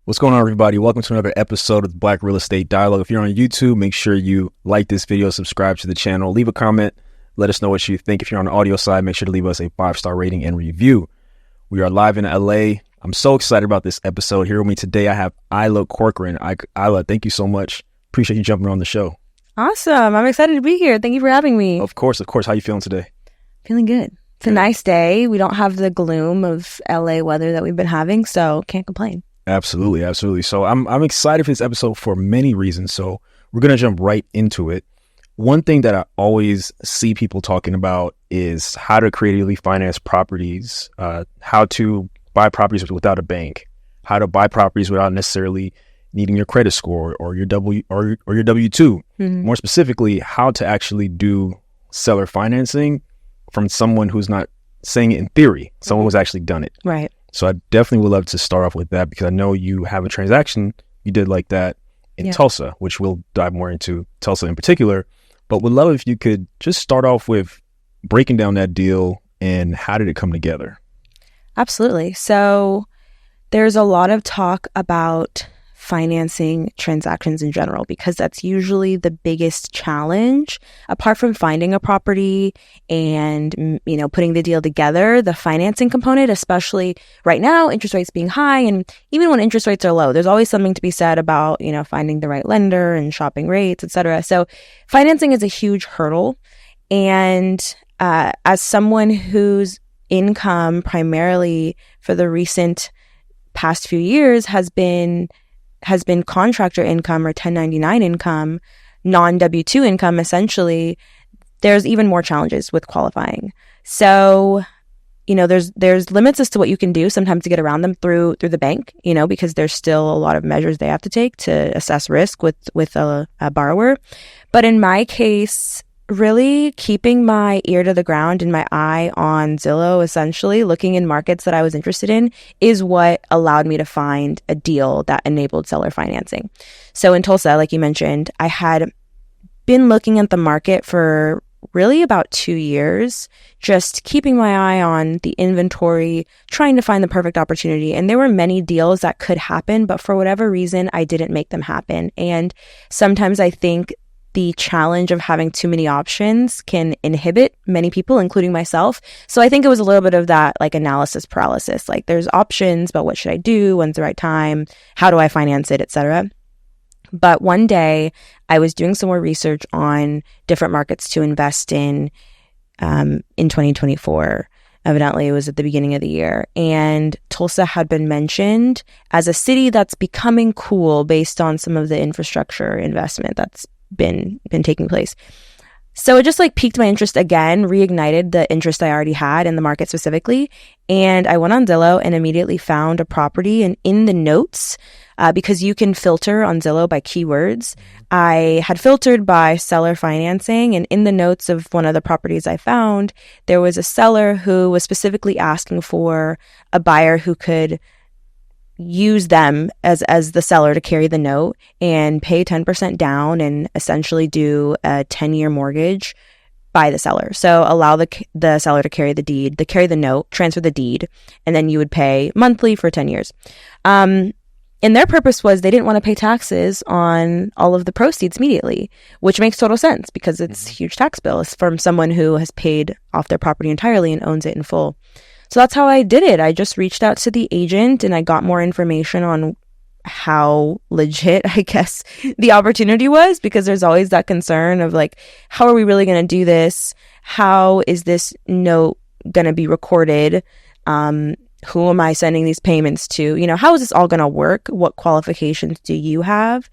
What's going on, everybody? Welcome to another episode of Black Real Estate Dialogue. If you're on YouTube, make sure you like this video, subscribe to the channel, leave a comment, let us know what you think. If you're on the audio side, make sure to leave us a 5-star rating and review. We are live in LA. I'm so excited about this episode. Here with me today, I have Ila Corcoran. Ila, thank you so much. Appreciate you jumping on the show. Awesome. I'm excited to be here. Thank you for having me. Of course. How you feeling today? Feeling good. It's a nice day. We don't have the gloom of LA weather that we've been having, so can't complain. Absolutely. So I'm excited for this episode for many reasons. So we're going to jump right into it. One thing that I always see people talking about is how to creatively finance properties, how to buy properties without a bank, how to buy properties without necessarily needing your credit score or your W2. Mm-hmm. More specifically, how to actually do seller financing from someone who's not saying it in theory, someone who's actually done it. Right. So I definitely would love to start off with that because I know you have a transaction you did like that in Tulsa, which we'll dive more into Tulsa in particular. But would love if you could just start off with breaking down that deal and how did it come together? Absolutely. So there's a lot of talk about financing transactions in general because that's usually the biggest challenge. Apart from finding a property and, putting the deal together, the financing component, especially right now, interest rates being high, and even when interest rates are low, there's always something to be said about, finding the right lender and shopping rates, etc. So financing is a huge hurdle. And as someone whose income primarily for the recent past few years has been contractor income or 1099 income, non-W2 income, essentially, there's even more challenges with qualifying. So, there's limits as to what you can do sometimes to get around them through the bank, because there's still a lot of measures they have to take to assess risk with a borrower. But in my case, really keeping my ear to the ground and my eye on Zillow, essentially looking in markets that I was interested in, is what allowed me to find a deal that enabled seller financing. So in Tulsa, like you mentioned, I had been looking at the market for really about 2 years, just keeping my eye on the inventory, trying to find the perfect opportunity. And there were many deals that could happen, but for whatever reason, I didn't make them happen. And sometimes I think the challenge of having too many options can inhibit many people, including myself. So I think it was a little bit of that analysis paralysis. There's options, but what should I do? When's the right time? How do I finance it, etc. But one day I was doing some more research on different markets to invest in 2024. Evidently, it was at the beginning of the year. And Tulsa had been mentioned as a city that's becoming cool based on some of the infrastructure investment that's been taking place. So it just piqued my interest again, reignited the interest I already had in the market specifically. And I went on Zillow and immediately found a property. And in the notes, because you can filter on Zillow by keywords, I had filtered by seller financing. And in the notes of one of the properties I found, there was a seller who was specifically asking for a buyer who could use them as the seller to carry the note and pay 10% down and essentially do a 10-year mortgage by the seller. So allow the seller to carry the note, transfer the deed, and then you would pay monthly for 10 years. And their purpose was they didn't want to pay taxes on all of the proceeds immediately, which makes total sense because it's a huge tax bill. It's from someone who has paid off their property entirely and owns it in full. So that's how I did it. I just reached out to the agent and I got more information on how legit, I guess, the opportunity was, because there's always that concern of how are we really going to do this? How is this note going to be recorded? Who am I sending these payments to? How is this all going to work? What qualifications do you have?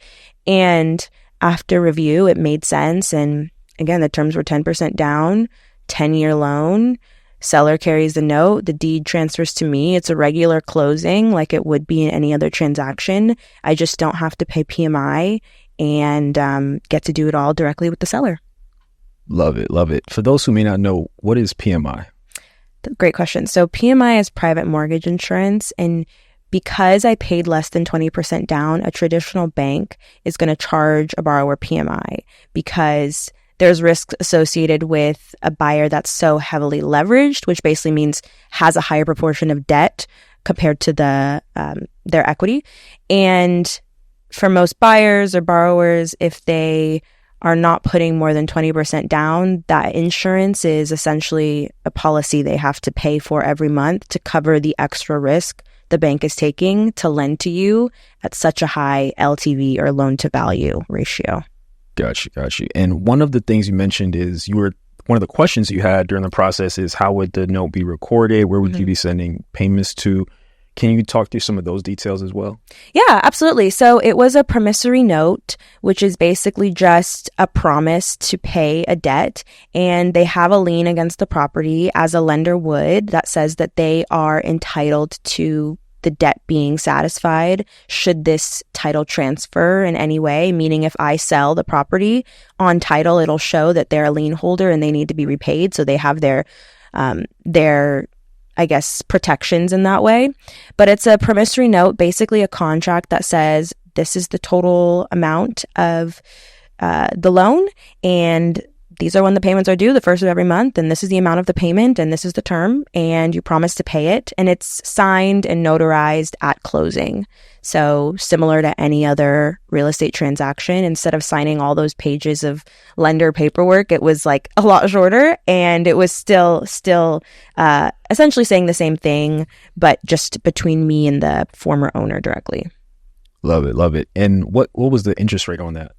And after review, it made sense. And again, the terms were 10% down, 10-year loan. Seller carries the note, the deed transfers to me. It's a regular closing like it would be in any other transaction. I just don't have to pay PMI and get to do it all directly with the seller. Love it. For those who may not know, what is PMI? Great question. So PMI is private mortgage insurance. And because I paid less than 20% down, a traditional bank is going to charge a borrower PMI because there's risk associated with a buyer that's so heavily leveraged, which basically means has a higher proportion of debt compared to their equity. And for most buyers or borrowers, if they are not putting more than 20% down, that insurance is essentially a policy they have to pay for every month to cover the extra risk the bank is taking to lend to you at such a high LTV or loan to value ratio. Got you. And one of the things you mentioned is one of the questions you had during the process is how would the note be recorded? Where would you be sending payments to? Can you talk through some of those details as well? Yeah, absolutely. So it was a promissory note, which is basically just a promise to pay a debt. And they have a lien against the property as a lender would that says that they are entitled to the debt being satisfied should this title transfer in any way, meaning if I sell the property on title, it'll show that they're a lien holder and they need to be repaid. So they have their I guess, protections in that way. But it's a promissory note, basically a contract that says this is the total amount of the loan, and these are when the payments are due, the first of every month, and this is the amount of the payment, and this is the term, and you promise to pay it, and it's signed and notarized at closing. So similar to any other real estate transaction, instead of signing all those pages of lender paperwork, it was like a lot shorter, and it was still essentially saying the same thing, but just between me and the former owner directly. Love it. And what was the interest rate on that?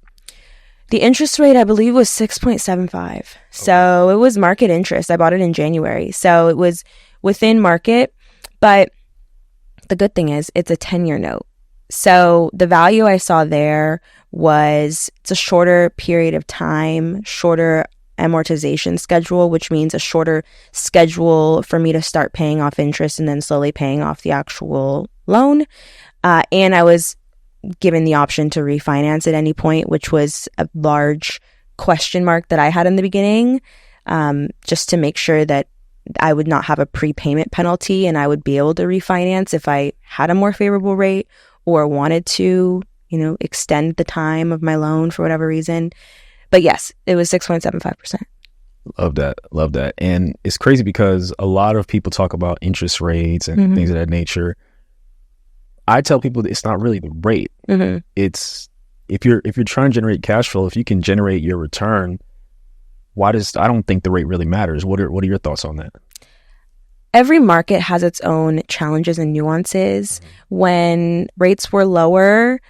The interest rate, I believe, was 6.75. Okay. So it was market interest. I bought it in January. So it was within market. But the good thing is it's a 10-year note. So the value I saw there was it's a shorter period of time, shorter amortization schedule, which means a shorter schedule for me to start paying off interest and then slowly paying off the actual loan. And I was given the option to refinance at any point, which was a large question mark that I had in the beginning, just to make sure that I would not have a prepayment penalty and I would be able to refinance if I had a more favorable rate or wanted to, extend the time of my loan for whatever reason. But yes, it was 6.75%. Love that. And it's crazy because a lot of people talk about interest rates and things of that nature. I tell people that it's not really the rate. It's if you're trying to generate cash flow, if you can generate your return, I don't think the rate really matters. What are your thoughts on that? Every market has its own challenges and nuances. When rates were lower,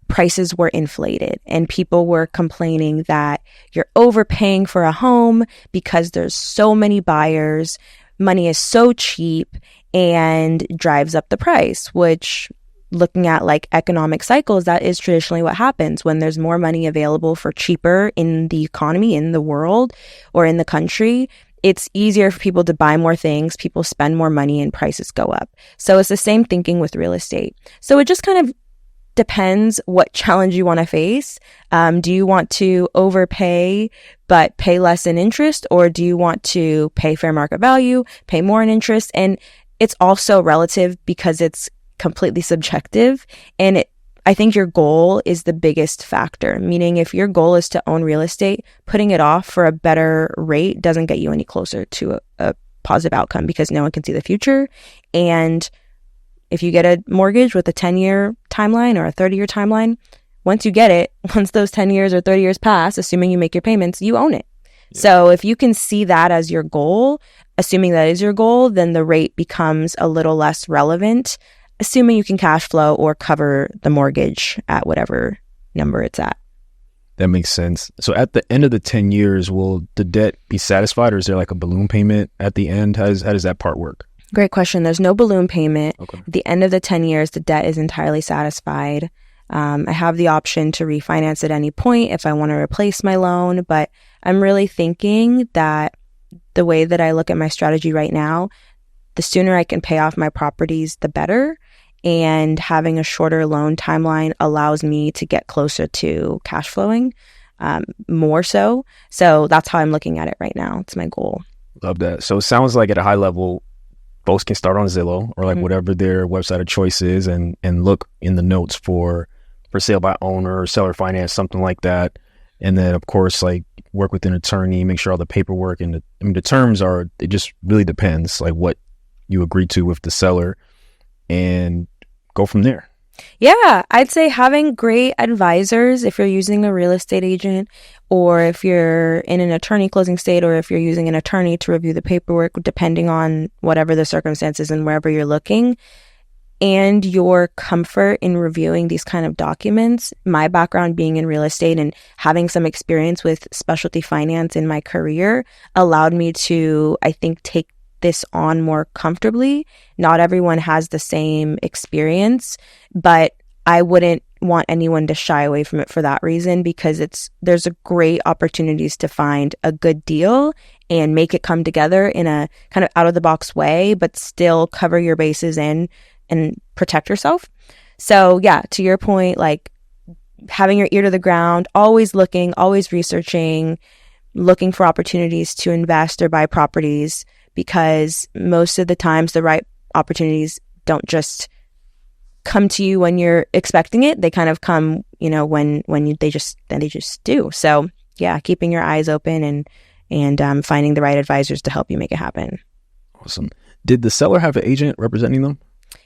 prices were inflated and people were complaining that you're overpaying for a home because there's so many buyers, money is so cheap, and drives up the price, which, looking at like economic cycles, that is traditionally what happens when there's more money available for cheaper in the economy, in the world, or in the country. It's easier for people to buy more things, people spend more money, and prices go up. So it's the same thinking with real estate. So it just kind of depends what challenge you want to face. Do you want to overpay but pay less in interest, or do you want to pay fair market value, pay more in interest? And it's also relative because it's completely subjective, and I think your goal is the biggest factor. Meaning, if your goal is to own real estate, putting it off for a better rate doesn't get you any closer to a positive outcome because no one can see the future. And if you get a mortgage with a 10-year timeline or a 30-year timeline, once you get it, once those 10 years or 30 years pass, assuming you make your payments, you own it. Yeah. So if you can see that as your goal, assuming that is your goal, then the rate becomes a little less relevant, assuming you can cash flow or cover the mortgage at whatever number it's at. That makes sense. So at the end of the 10 years, will the debt be satisfied, or is there like a balloon payment at the end? How does that part work? Great question. There's no balloon payment. Okay. At the end of the 10 years, the debt is entirely satisfied. I have the option to refinance at any point if I want to replace my loan, but I'm really thinking that the way that I look at my strategy right now, the sooner I can pay off my properties, the better. And having a shorter loan timeline allows me to get closer to cash flowing more so. So that's how I'm looking at it right now. It's my goal. Love that. So it sounds like at a high level, folks can start on Zillow or like whatever their website of choice is and look in the notes for sale by owner or seller finance, something like that. And then, of course, like work with an attorney, make sure all the paperwork and the terms are, it just really depends like what you agree to with the seller. and go from there. Yeah, I'd say having great advisors if you're using a real estate agent, or if you're in an attorney closing state, or if you're using an attorney to review the paperwork, depending on whatever the circumstances and wherever you're looking, and your comfort in reviewing these kind of documents. My background being in real estate and having some experience with specialty finance in my career allowed me to, I think, take this on more comfortably. Not everyone has the same experience, but I wouldn't want anyone to shy away from it for that reason, because there's a great opportunities to find a good deal and make it come together in a kind of out of the box way, but still cover your bases and protect yourself. So yeah, to your point, like having your ear to the ground, always looking, always researching, looking for opportunities to invest or buy properties, because most of the times the right opportunities don't just come to you when you're expecting it. They kind of come, when they just do. So yeah, keeping your eyes open and finding the right advisors to help you make it happen. Awesome. Did the seller have an agent representing them?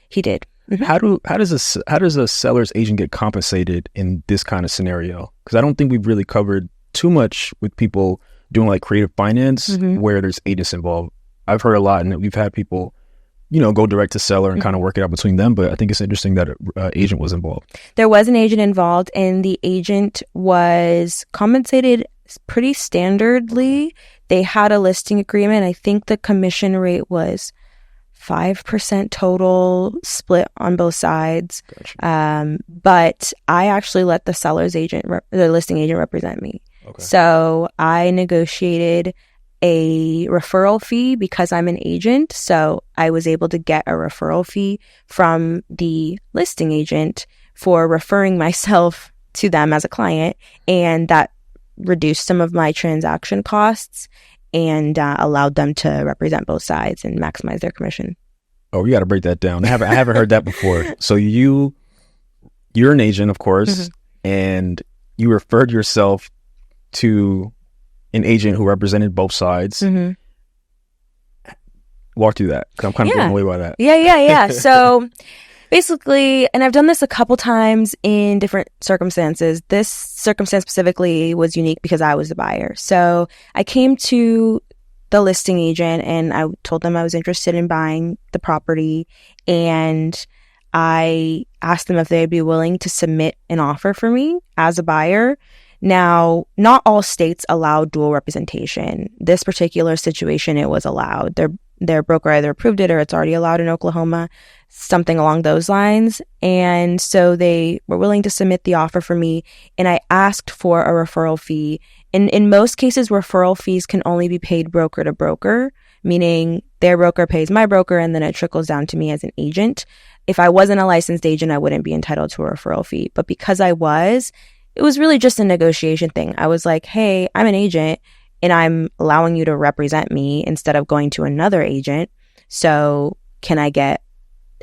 He did. Mm-hmm. How does a seller's agent get compensated in this kind of scenario? Because I don't think we've really covered too much with people doing like creative finance where there's agents involved. I've heard a lot, and we've had people, go direct to seller and kind of work it out between them. But I think it's interesting that an agent was involved. There was an agent involved, and the agent was compensated pretty standardly. They had a listing agreement. I think the commission rate was 5% total, split on both sides. Gotcha. But I actually let the seller's agent, the listing agent, represent me. Okay. So I negotiated a referral fee because I'm an agent. So I was able to get a referral fee from the listing agent for referring myself to them as a client. And that reduced some of my transaction costs and allowed them to represent both sides and maximize their commission. Oh, you got to break that down. I haven't heard that before. So you're an agent, of course, and you referred yourself to an agent who represented both sides. Walk through that, because I'm kind of blown away by that. Yeah. So basically, and I've done this a couple times in different circumstances. This circumstance specifically was unique because I was the buyer. So I came to the listing agent and I told them I was interested in buying the property, and I asked them if they'd be willing to submit an offer for me as a buyer. Now, not all states allow dual representation. This particular situation, it was allowed. Their broker either approved it or it's already allowed in Oklahoma, something along those lines. And so they were willing to submit the offer for me, and I asked for a referral fee. And in most cases, referral fees can only be paid broker to broker, meaning their broker pays my broker and then it trickles down to me as an agent. If I wasn't a licensed agent, I wouldn't be entitled to a referral fee. But because I was, it was really just a negotiation thing. I was like, hey, I'm an agent and I'm allowing you to represent me instead of going to another agent. So can I get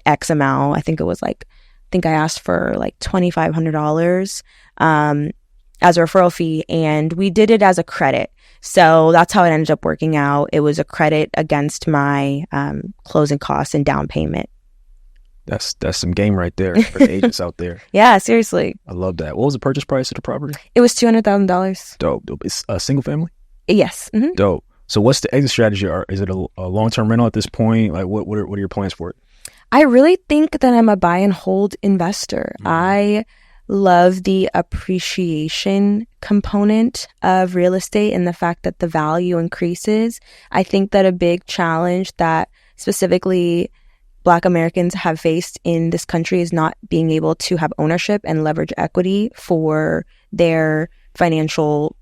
X amount? I think I asked for like $2,500 as a referral fee, and we did it as a credit. So that's how it ended up working out. It was a credit against my closing costs and down payment. That's some game right there for the agents out there. Yeah, seriously. I love that. What was the purchase price of the property? It was $200,000. Dope. It's a single family? Yes. Mm-hmm. Dope. So what's the exit strategy? Is it a long-term rental at this point? Like what are your plans for it? I really think that I'm a buy and hold investor. I love the appreciation component of real estate and the fact that the value increases. I think that a big challenge that specifically Black Americans have faced in this country is not being able to have ownership and leverage equity for their financial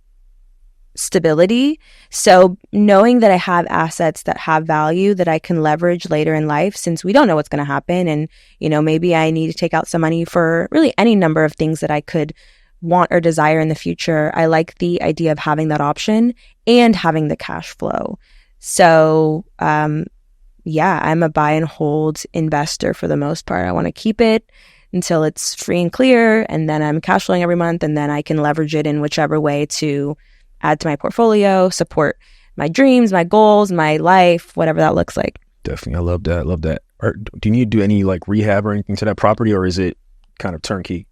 stability. So knowing that I have assets that have value that I can leverage later in life, since we don't know what's going to happen, and maybe I need to take out some money for really any number of things that I could want or desire in the future. I like the idea of having that option and having the cash flow. So yeah, I'm a buy and hold investor for the most part. I want to keep it until it's free and clear, and then I'm cash flowing every month, and then I can leverage it in whichever way to add to my portfolio, support my dreams, my goals, my life, whatever that looks like. Definitely. I love that. Or do you need to do any like rehab or anything to that property, or is it kind of turnkey?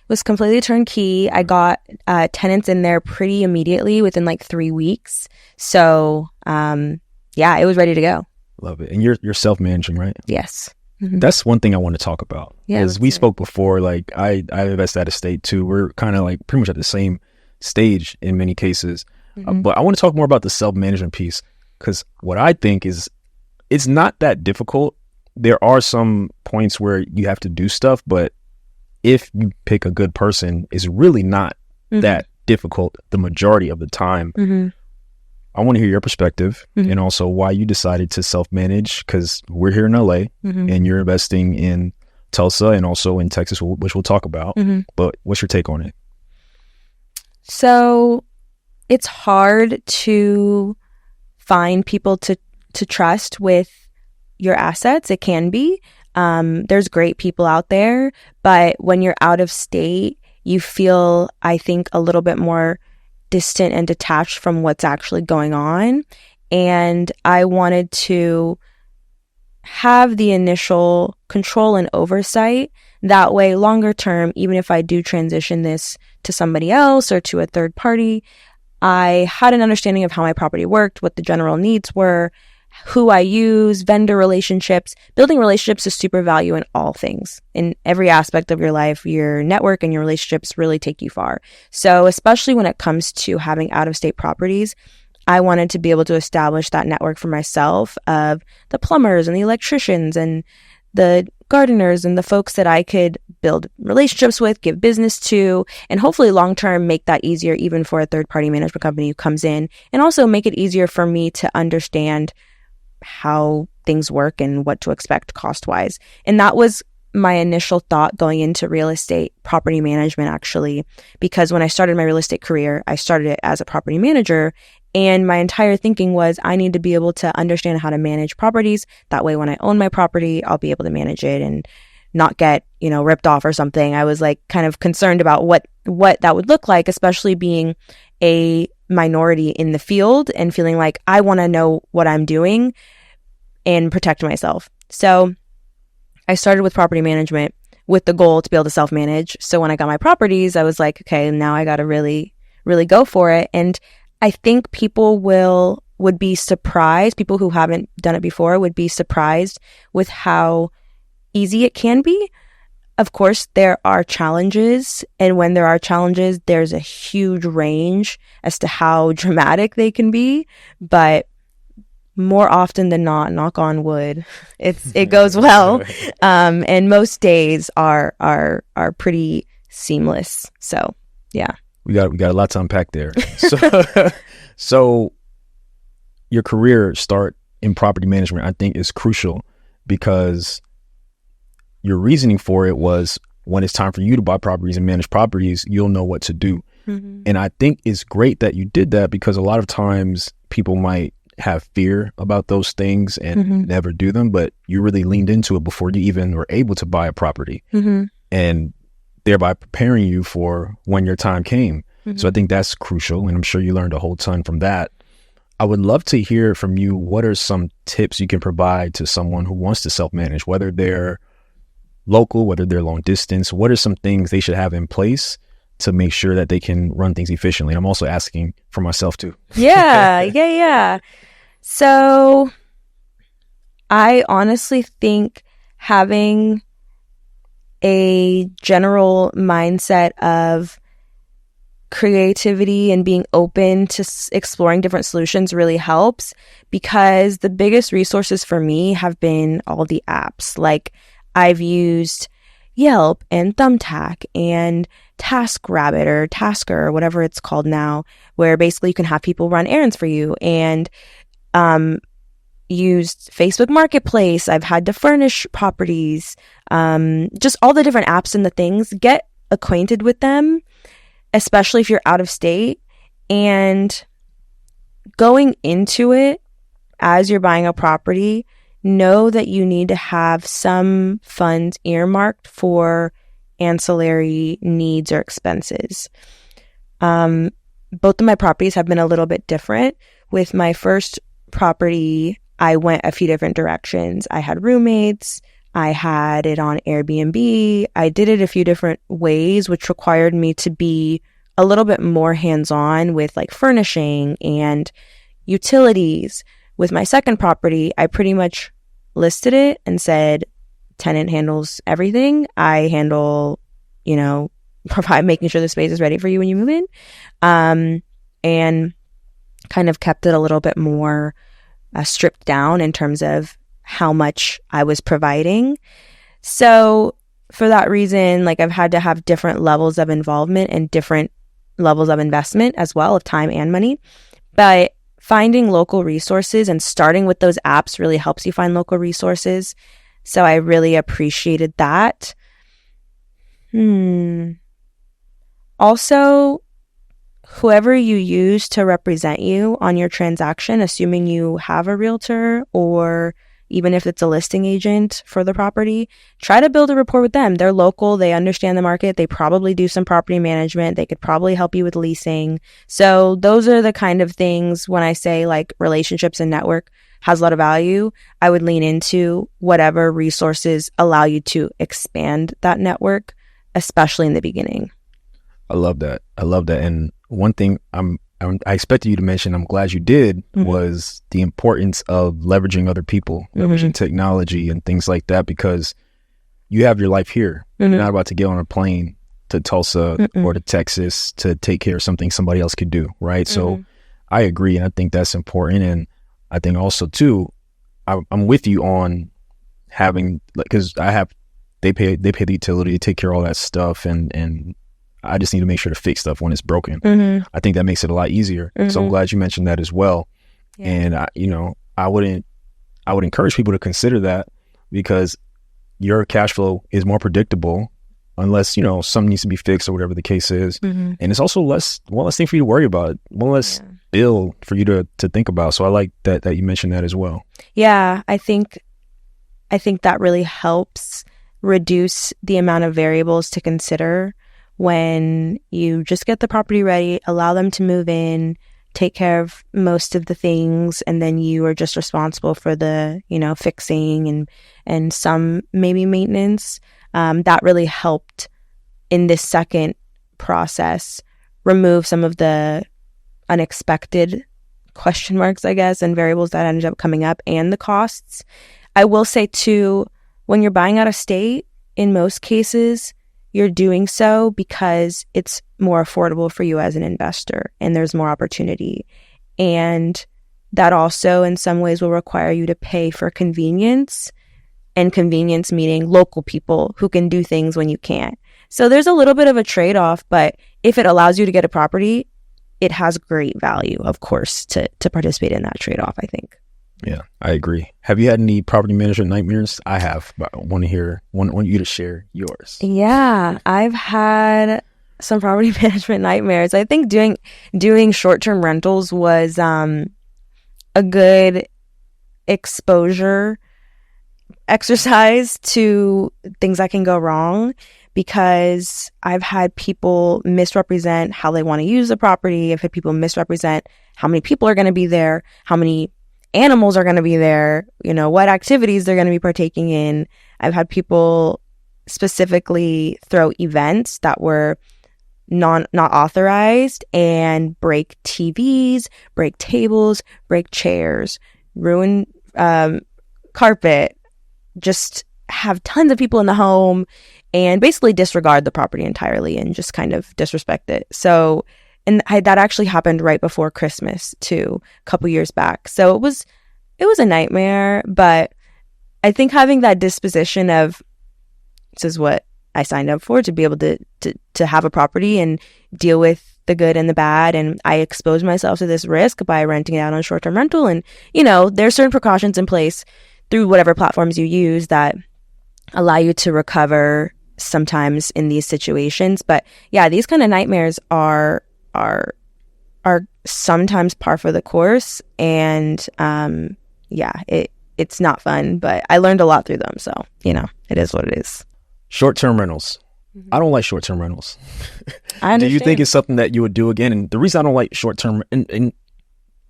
Was completely turnkey. I got tenants in there pretty immediately within like 3 weeks. So, yeah, it was ready to go. Love it. And you're self-managing, right? Yes. That's one thing I want to talk about. Yeah, As we spoke before, like I invest at a state too. We're kind of like pretty much at the same stage in many cases. But I want to talk more about the self-management piece, because what I think is it's not that difficult. There are some points where you have to do stuff, but if you pick a good person, it's really not that difficult the majority of the time. I want to hear your perspective and also why you decided to self-manage, because we're here in LA and you're investing in Tulsa and also in Texas, which we'll talk about. But what's your take on it? So it's hard to find people to trust with your assets. It can be. There's great people out there, but when you're out of state, you feel, I think, a little bit more distant and detached from what's actually going on. And I wanted to have the initial control and oversight. That way, longer term, even if I do transition this to somebody else or to a third party, I had an understanding of how my property worked, what the general needs were, who I use, vendor relationships. Building relationships is super value in all things. In every aspect of your life, your network and your relationships really take you far. So especially when it comes to having out-of-state properties, I wanted to be able to establish that network for myself of the plumbers and the electricians and the gardeners and the folks that I could build relationships with, give business to, and hopefully long-term make that easier even for a third-party management company who comes in, and also make it easier for me to understand how things work and what to expect cost-wise. And that was my initial thought going into real estate property management, actually, because when I started my real estate career, I started it as a property manager. And my entire thinking was I need to be able to understand how to manage properties. That way, when I own my property, I'll be able to manage it and not get, ripped off or something. I was like kind of concerned about what that would look like, especially being a minority in the field and feeling like I want to know what I'm doing and protect myself. So I started with property management with the goal to be able to self-manage. So when I got my properties, I was like, okay, now I got to really, really go for it. And I think people would be surprised. People who haven't done it before would be surprised with how easy it can be. Of course, there are challenges. And when there are challenges, there's a huge range as to how dramatic they can be. But more often than not, knock on wood, it goes well. And most days are pretty seamless. So, yeah. We got a lot to unpack there. So your career start in property management, I think, is crucial, because your reasoning for it was when it's time for you to buy properties and manage properties, you'll know what to do. And I think it's great that you did that, because a lot of times people might have fear about those things and never do them, but you really leaned into it before you even were able to buy a property, and thereby preparing you for when your time came. So I think that's crucial, and I'm sure you learned a whole ton from that. I would love to hear from you, what are some tips you can provide to someone who wants to self-manage, whether they're local, whether they're long distance? What are some things they should have in place to make sure that they can run things efficiently? I'm also asking for myself too. Yeah. So I honestly think having a general mindset of creativity and being open to exploring different solutions really helps, because the biggest resources for me have been all the apps. Like, I've used Yelp and Thumbtack and TaskRabbit or Tasker or whatever it's called now, where basically you can have people run errands for you, and used Facebook Marketplace. I've had to furnish properties, just all the different apps and the things. Get acquainted with them, especially if you're out of state, and going into it as you're buying a property, know that you need to have some funds earmarked for ancillary needs or expenses. Both of my properties have been a little bit different. With my first property, I went a few different directions. I had roommates. I had it on Airbnb. I did it a few different ways, which required me to be a little bit more hands-on with like furnishing and utilities. With my second property, I pretty much listed it and said, tenant handles everything. I handle, provide making sure the space is ready for you when you move in. And kind of kept it a little bit more stripped down in terms of how much I was providing. So for that reason, like I've had to have different levels of involvement and different levels of investment as well, of time and money. But finding local resources and starting with those apps really helps you find local resources. So I really appreciated that. Also, whoever you use to represent you on your transaction, assuming you have a realtor or even if it's a listing agent for the property, try to build a rapport with them. They're local. They understand the market. They probably do some property management. They could probably help you with leasing. So those are the kind of things when I say like relationships and network has a lot of value, I would lean into whatever resources allow you to expand that network, especially in the beginning. I love that. And one thing I expected you to mention, I'm glad you did, was the importance of leveraging other people, leveraging technology and things like that, because you have your life here. You're not about to get on a plane to Tulsa or to Texas to take care of something somebody else could do, right? So I agree, and I think that's important. And I think also too, I'm with you on having, because they pay the utility, they take care of all that stuff, and I just need to make sure to fix stuff when it's broken. I think that makes it a lot easier. So I'm glad you mentioned that as well. Yeah. And I would encourage people to consider that, because your cash flow is more predictable unless, something needs to be fixed or whatever the case is. And it's also one less thing for you to worry about, one less bill for you to think about. So I like that you mentioned that as well. Yeah, I think that really helps reduce the amount of variables to consider when you just get the property ready, allow them to move in, take care of most of the things, and then you are just responsible for the, fixing and some maybe maintenance. That really helped in this second process remove some of the unexpected question marks, I guess, and variables that ended up coming up, and the costs. I will say too, when you're buying out of state, in most cases, you're doing so because it's more affordable for you as an investor and there's more opportunity. And that also in some ways will require you to pay for convenience, and convenience meaning local people who can do things when you can't. So there's a little bit of a trade-off, but if it allows you to get a property, it has great value, of course, to participate in that trade-off, I think. Yeah, I agree. Have you had any property management nightmares? I have, but I want you to share yours. Yeah, I've had some property management nightmares. I think doing short-term rentals was a good exposure exercise to things that can go wrong, because I've had people misrepresent how they want to use the property. I've had people misrepresent how many people are going to be there, how many animals are going to be there, what activities they're going to be partaking in. I've had people specifically throw events that were not authorized and break TVs, break tables, break chairs, ruin carpet, just have tons of people in the home and basically disregard the property entirely and just kind of disrespect it. So that actually happened right before Christmas too, a couple years back. So it was a nightmare, but I think having that disposition of, this is what I signed up for, to be able to have a property and deal with the good and the bad. And I exposed myself to this risk by renting it out on short-term rental. And, there's certain precautions in place through whatever platforms you use that allow you to recover sometimes in these situations. But yeah, these kind of nightmares are sometimes par for the course, and it's not fun, but I learned a lot through them, so it is what it is. Short-term rentals. I don't like short-term rentals. I understand. Do you think it's something that you would do again? And the reason I don't like short-term, and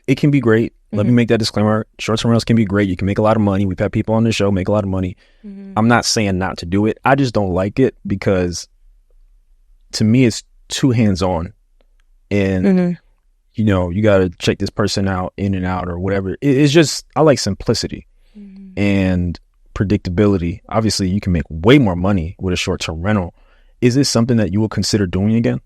it can be great. Let me Mhm. make that disclaimer. Short-term rentals can be great. You can make a lot of money. We've had people on the show make a lot of money. Mhm. I'm not saying not to do it. I just don't like it because to me, it's too hands-on. And, Mhm. you got to check this person out in and out or whatever. It's just, I like simplicity Mhm. and predictability. Obviously, you can make way more money with a short-term rental. Is this something that you will consider doing again?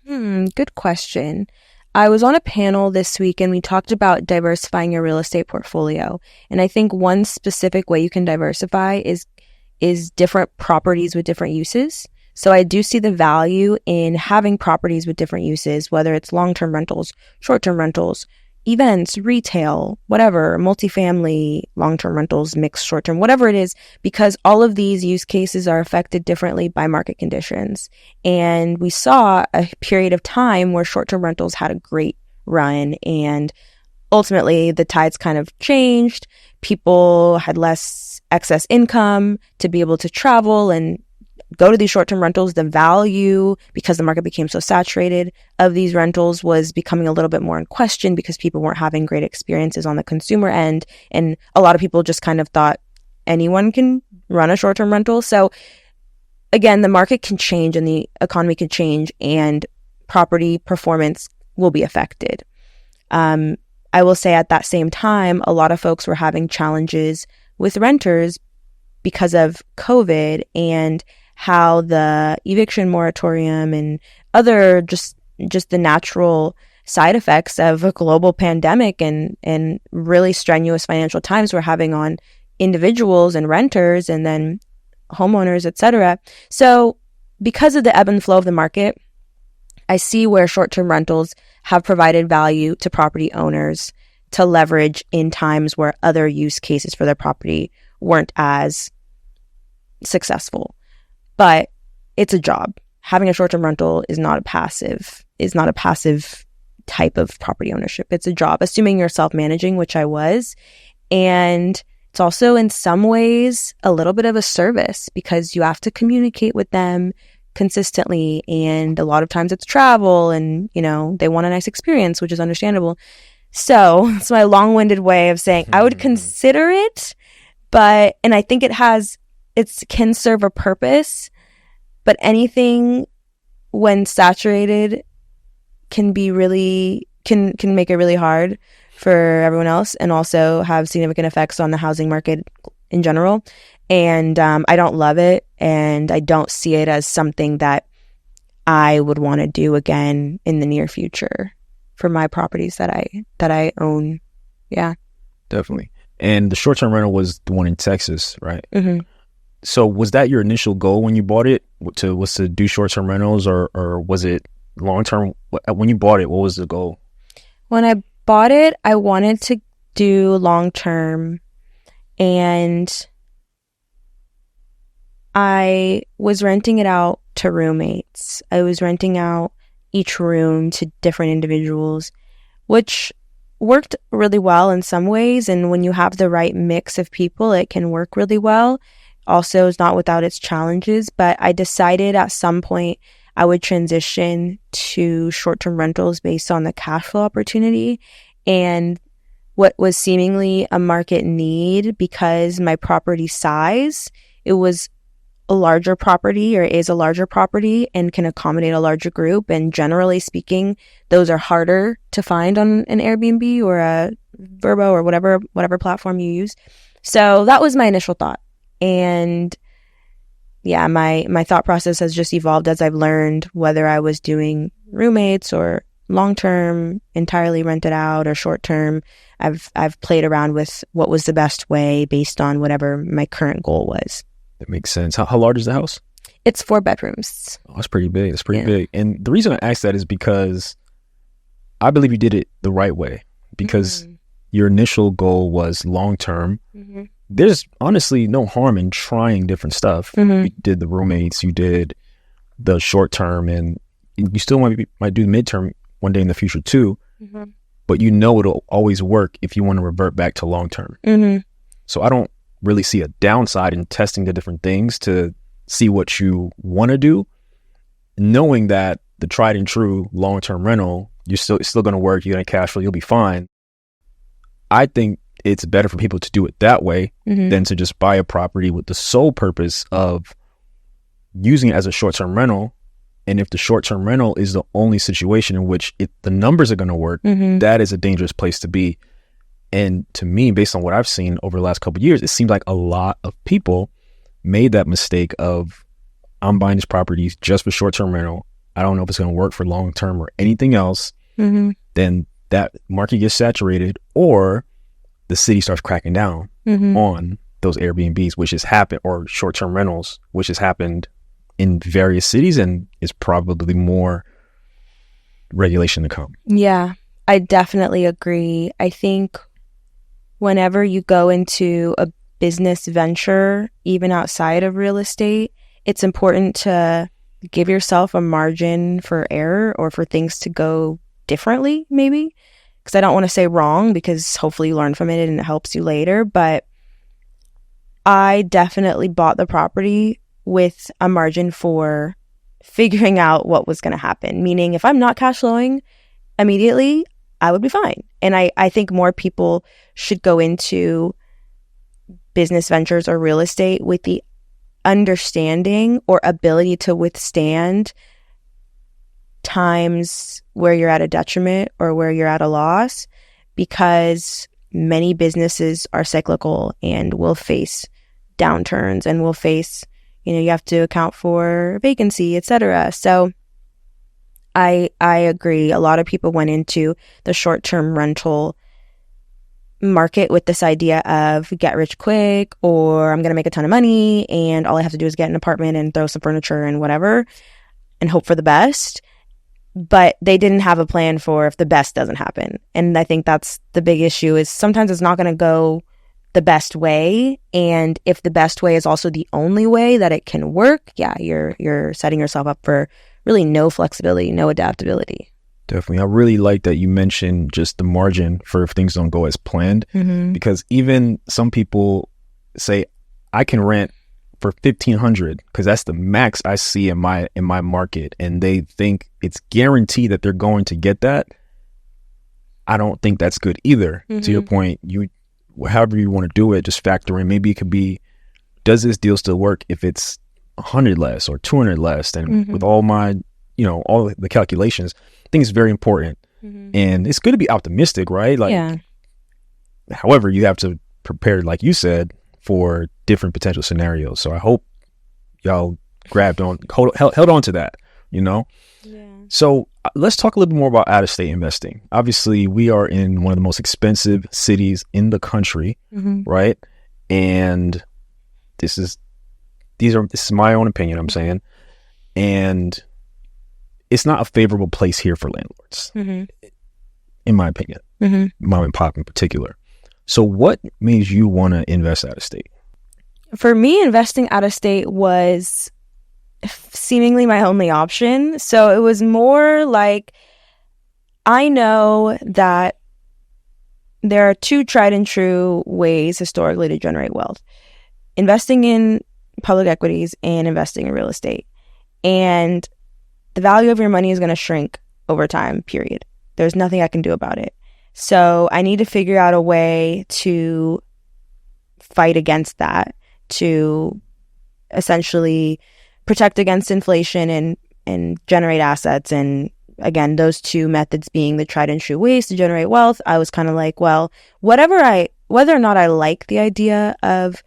Good question. I was on a panel this week and we talked about diversifying your real estate portfolio. And I think one specific way you can diversify is different properties with different uses. So I do see the value in having properties with different uses, whether it's long-term rentals, short-term rentals, events, retail, whatever, multifamily, long-term rentals, mixed short-term, whatever it is, because all of these use cases are affected differently by market conditions. And we saw a period of time where short-term rentals had a great run, and ultimately the tides kind of changed. People had less excess income to be able to travel and go to these short-term rentals. The value, because the market became so saturated, of these rentals was becoming a little bit more in question because people weren't having great experiences on the consumer end. And a lot of people just kind of thought anyone can run a short-term rental. So again, the market can change and the economy can change and property performance will be affected. I will say at that same time, a lot of folks were having challenges with renters because of COVID and how the eviction moratorium and other just the natural side effects of a global pandemic and really strenuous financial times we're having on individuals and renters and then homeowners, etc. So because of the ebb and flow of the market, I see where short-term rentals have provided value to property owners to leverage in times where other use cases for their property weren't as successful. But it's a job. Having a short-term rental is not a passive type of property ownership. It's a job, assuming you're self-managing, which I was. And it's also in some ways a little bit of a service because you have to communicate with them consistently. And a lot of times it's travel and, they want a nice experience, which is understandable. So it's my long-winded way of saying I would consider it, and I think it can serve a purpose, but anything when saturated can make it really hard for everyone else and also have significant effects on the housing market in general. And I don't love it, and I don't see it as something that I would want to do again in the near future for my properties that I own. Yeah. Definitely. And the short-term rental was the one in Texas, right? Mm-hmm. So was that your initial goal when you bought it to do short-term rentals or was it long-term? When you bought it, what was the goal? When I bought it, I wanted to do long-term, and I was renting it out to roommates. I was renting out each room to different individuals, which worked really well in some ways. And when you have the right mix of people, it can work really well. Also, it's not without its challenges, but I decided at some point I would transition to short-term rentals based on the cash flow opportunity and what was seemingly a market need because my property size, it was a larger property or is a larger property and can accommodate a larger group. And generally speaking, those are harder to find on an Airbnb or a Vrbo or whatever platform you use. So that was my initial thought. And yeah, my thought process has just evolved as I've learned whether I was doing roommates or long-term, entirely rented out, or short-term. I've played around with what was the best way based on whatever my current goal was. That makes sense. How large is the house? It's 4 bedrooms. Oh, that's pretty big. That's pretty big. And the reason I asked that is because I believe you did it the right way because your initial goal was long-term. Mm-hmm. There's honestly no harm in trying different stuff. Mm-hmm. You did the roommates, you did the short-term, and you still might do midterm one day in the future too. Mm-hmm. But it'll always work if you want to revert back to long-term. Mm-hmm. So I don't really see a downside in testing the different things to see what you want to do, knowing that the tried and true long-term rental it's still going to work. You're going to cash flow. You'll be fine. I think it's better for people to do it that way than to just buy a property with the sole purpose of using it as a short-term rental. And if the short-term rental is the only situation in which the numbers are going to work, that is a dangerous place to be. And to me, based on what I've seen over the last couple of years, it seems like a lot of people made that mistake of, I'm buying this property just for short-term rental. I don't know if it's going to work for long-term or anything else. Then that market gets saturated, or the city starts cracking down on those Airbnbs, which has happened, or short-term rentals, which has happened in various cities, and is probably more regulation to come. Yeah, I definitely agree. I think whenever you go into a business venture, even outside of real estate, it's important to give yourself a margin for error or for things to go differently, maybe. Because I don't want to say wrong, because hopefully you learn from it and it helps you later. But I definitely bought the property with a margin for figuring out what was going to happen. Meaning, if I'm not cash flowing immediately, I would be fine. And I think more people should go into business ventures or real estate with the understanding or ability to withstand times where you're at a detriment or where you're at a loss, because many businesses are cyclical and will face downturns and will face, you have to account for vacancy, etc. So I agree. A lot of people went into the short-term rental market with this idea of get rich quick, or I'm going to make a ton of money and all I have to do is get an apartment and throw some furniture and whatever and hope for the best. But they didn't have a plan for if the best doesn't happen. And I think that's the big issue, is sometimes it's not going to go the best way. And if the best way is also the only way that it can work, yeah, you're setting yourself up for really no flexibility, no adaptability. Definitely. I really like that you mentioned just the margin for if things don't go as planned, because even some people say, I can rent for $1,500 because that's the max I see in my market, and they think it's guaranteed that they're going to get that. I don't think that's good either. To your point, however you want to do it, just factor in, maybe it could be, does this deal still work if it's 100 less or 200 less? And with all my, all the calculations, I think it's very important. And it's good to be optimistic, right? However, you have to prepare, like you said, for different potential scenarios. So I hope y'all held on to that, Yeah. So let's talk a little bit more about out-of-state investing. Obviously, we are in one of the most expensive cities in the country, right? And this is my own opinion, I'm saying. And it's not a favorable place here for landlords, in my opinion, mom and pop in particular. So what made you want to invest out of state? For me, investing out of state was seemingly my only option. So it was more like, I know that there are two tried and true ways historically to generate wealth: investing in public equities and investing in real estate. And the value of your money is going to shrink over time, period. There's nothing I can do about it. So I need to figure out a way to fight against that, to essentially protect against inflation and generate assets. And again, those two methods being the tried and true ways to generate wealth. I was kind of like, well, whether or not I like the idea of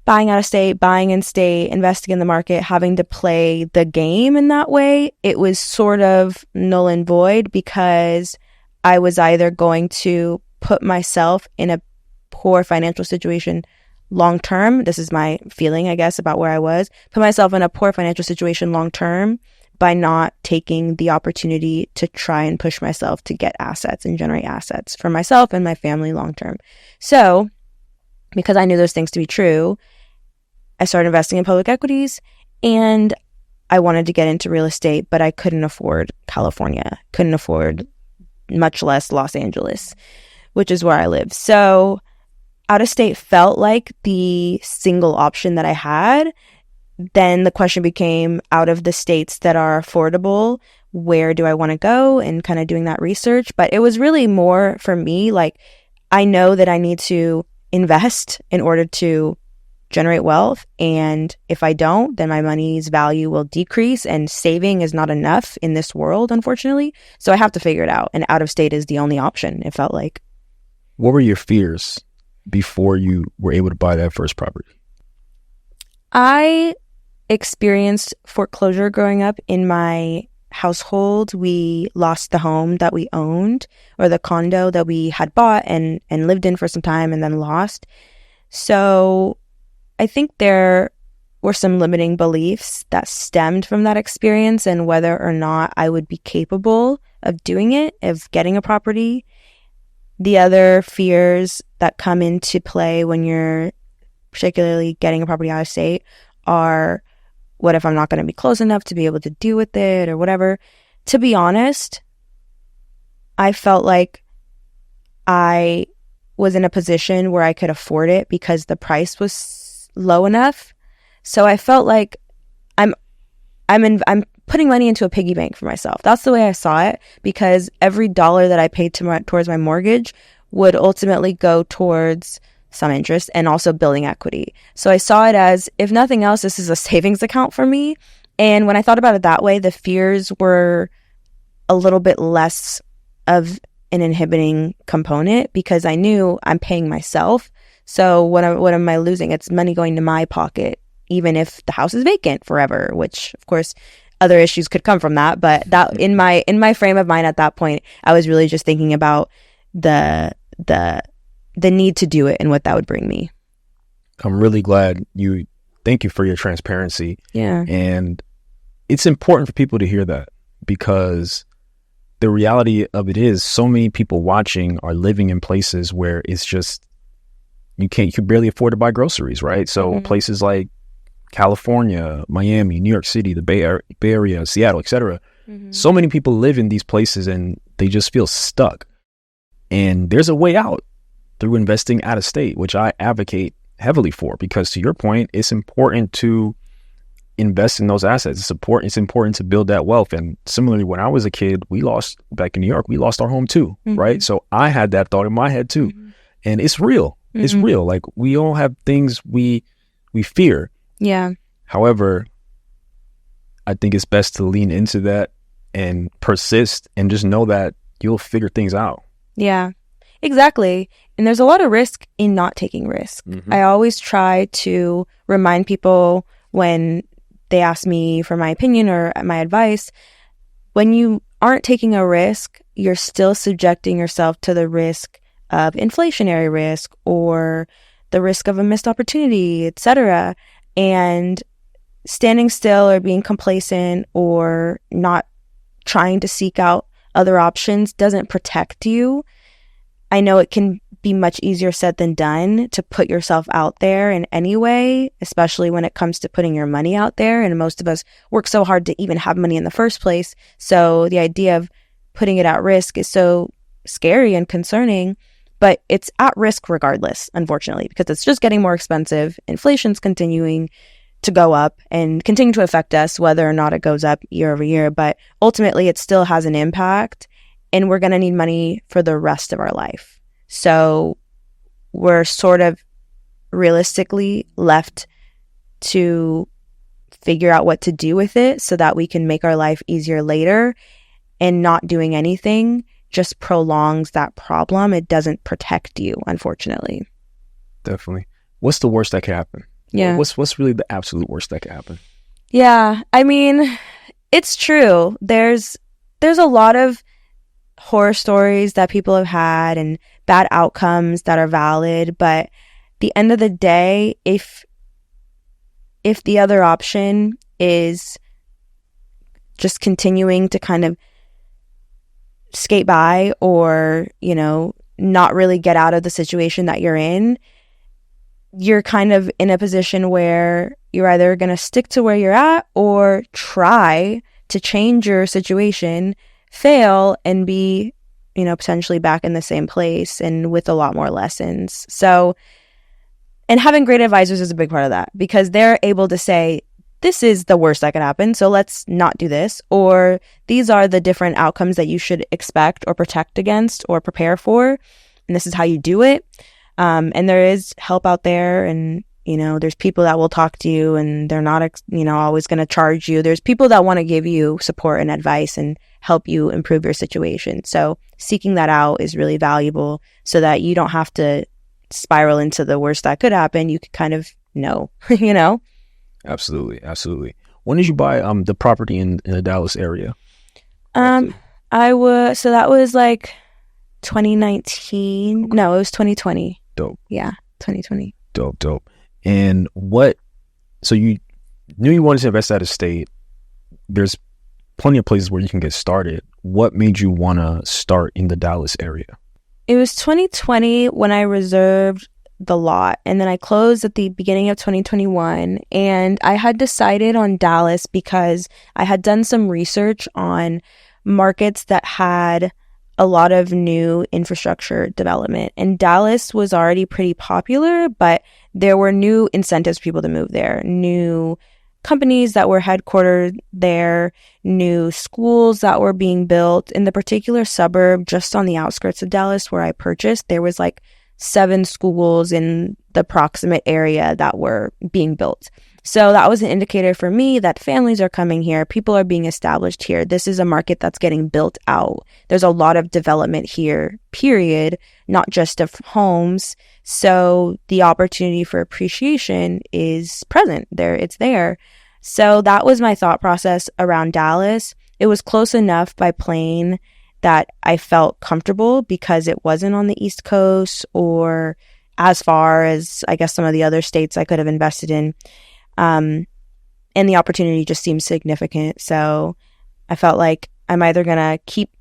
buying out of state, buying in state, investing in the market, having to play the game in that way, it was sort of null and void, because I was either going to put myself in a poor financial situation long term. This is my feeling, I guess, about where I was. Put myself in a poor financial situation long term by not taking the opportunity to try and push myself to get assets and generate assets for myself and my family long term. So, because I knew those things to be true, I started investing in public equities, and I wanted to get into real estate, but I couldn't afford California, couldn't afford much less Los Angeles, which is where I live. So out of state felt like the single option that I had. Then the question became, out of the states that are affordable, where do I want to go and kind of doing that research. But it was really more for me, like, I know that I need to invest in order to generate wealth. And if I don't, then my money's value will decrease, and saving is not enough in this world, unfortunately. So I have to figure it out. And out of state is the only option, it felt like. What were your fears before you were able to buy that first property? I experienced foreclosure growing up in my household. We lost the home that we owned, or the condo that we had bought and lived in for some time and then lost. So I think there were some limiting beliefs that stemmed from that experience, and whether or not I would be capable of doing it, of getting a property. The other fears that come into play when you're particularly getting a property out of state are, what if I'm not going to be close enough to be able to deal with it or whatever? To be honest, I felt like I was in a position where I could afford it because the price was low enough. So I felt like I'm putting money into a piggy bank for myself. That's the way I saw it, because every dollar that I paid towards my mortgage would ultimately go towards some interest and also building equity. So I saw it as, if nothing else, this is a savings account for me. And when I thought about it that way, the fears were a little bit less of an inhibiting component, because I knew I'm paying myself. So what am I losing? It's money going to my pocket, even if the house is vacant forever, which of course other issues could come from that. But that in my frame of mind at that point, I was really just thinking about the need to do it and what that would bring me. I'm really glad thank you for your transparency. Yeah. And it's important for people to hear that, because the reality of it is, so many people watching are living in places where it's just, you can barely afford to buy groceries, right? So places like California, Miami, New York City, the Bay Area, Seattle, etc. So many people live in these places and they just feel stuck. And there's a way out through investing out of state, which I advocate heavily for, because to your point, it's important to invest in those assets. It's important to build that wealth. And similarly, when I was a kid, back in New York, we lost our home too, right? So I had that thought in my head too. And it's real. It's real. Like, we all have things we fear. Yeah. However, I think it's best to lean into that and persist, and just know that you'll figure things out. Yeah, exactly. And there's a lot of risk in not taking risk. I always try to remind people when they ask me for my opinion or my advice, when you aren't taking a risk, you're still subjecting yourself to the risk of inflationary risk or the risk of a missed opportunity, etc. And standing still or being complacent or not trying to seek out other options doesn't protect you. I know it can be much easier said than done to put yourself out there in any way, especially when it comes to putting your money out there. And most of us work so hard to even have money in the first place. So the idea of putting it at risk is so scary and concerning, but it's at risk regardless, unfortunately, because it's just getting more expensive. Inflation's continuing to go up and continue to affect us, whether or not it goes up year over year. But ultimately, it still has an impact, and we're going to need money for the rest of our life. So we're sort of realistically left to figure out what to do with it so that we can make our life easier later. And not doing anything just prolongs that problem. It doesn't protect you, unfortunately. Definitely. What's the worst that could happen? Yeah. What's really the absolute worst that could happen? Yeah. I mean, it's true. There's a lot of horror stories that people have had and bad outcomes that are valid. But at the end of the day, if the other option is just continuing to kind of skate by or, not really get out of the situation that you're in, you're kind of in a position where you're either going to stick to where you're at or try to change your situation, fail, and be, potentially back in the same place and with a lot more lessons. So, and having great advisors is a big part of that, because they're able to say, this is the worst that could happen, so let's not do this. Or these are the different outcomes that you should expect or protect against or prepare for. And this is how you do it. And there is help out there, and there's people that will talk to you, and they're not always going to charge you. There's people that want to give you support and advice and help you improve your situation. So seeking that out is really valuable, so that you don't have to spiral into the worst that could happen. You could kind of know. Absolutely. When did you buy the property in the Dallas area? So that was like 2019. No, it was 2020. Dope. Yeah, 2020. Dope. And so you knew you wanted to invest out of state. There's plenty of places where you can get started. What made you want to start in the Dallas area? It was 2020 when I reserved the lot, and then I closed at the beginning of 2021. And I had decided on Dallas because I had done some research on markets that had a lot of new infrastructure development, and Dallas was already pretty popular, but there were new incentives for people to move there, new companies that were headquartered there, new schools that were being built. In the particular suburb just on the outskirts of Dallas where I purchased, there was like 7 schools in the proximate area that were being built. So that was an indicator for me that families are coming here, people are being established here. This is a market that's getting built out. There's a lot of development here, period, not just of homes. So the opportunity for appreciation is present there. It's there. So that was my thought process around Dallas. It was close enough by plane that I felt comfortable because it wasn't on the East Coast or as far as, I guess, some of the other states I could have invested in. And the opportunity just seemed significant. So I felt like I'm either going to keep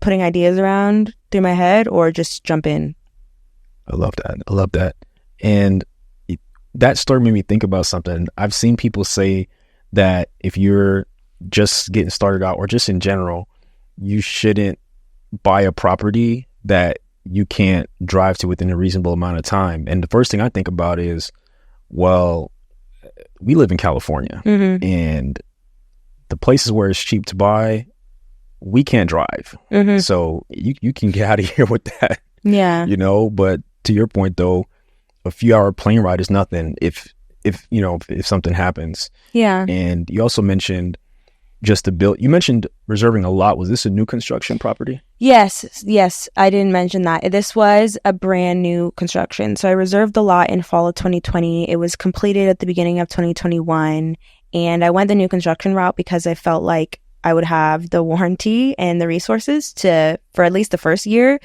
putting ideas around through my head or just jump in. I love that. And that story made me think about something. I've seen people say that if you're just getting started out or just in general, you shouldn't buy a property that you can't drive to within a reasonable amount of time. And the first thing I think about is, well, we live in California, and the places where it's cheap to buy, we can't drive. So you can get out of here with that. Yeah. But to your point though, a few hour plane ride is nothing if something happens. Yeah. And you also mentioned you mentioned reserving a lot. Was this a new construction property? Yes. I didn't mention that. This was a brand new construction. So I reserved the lot in fall of 2020. It was completed at the beginning of 2021. And I went the new construction route because I felt like I would have the warranty and the resources for at least the first year,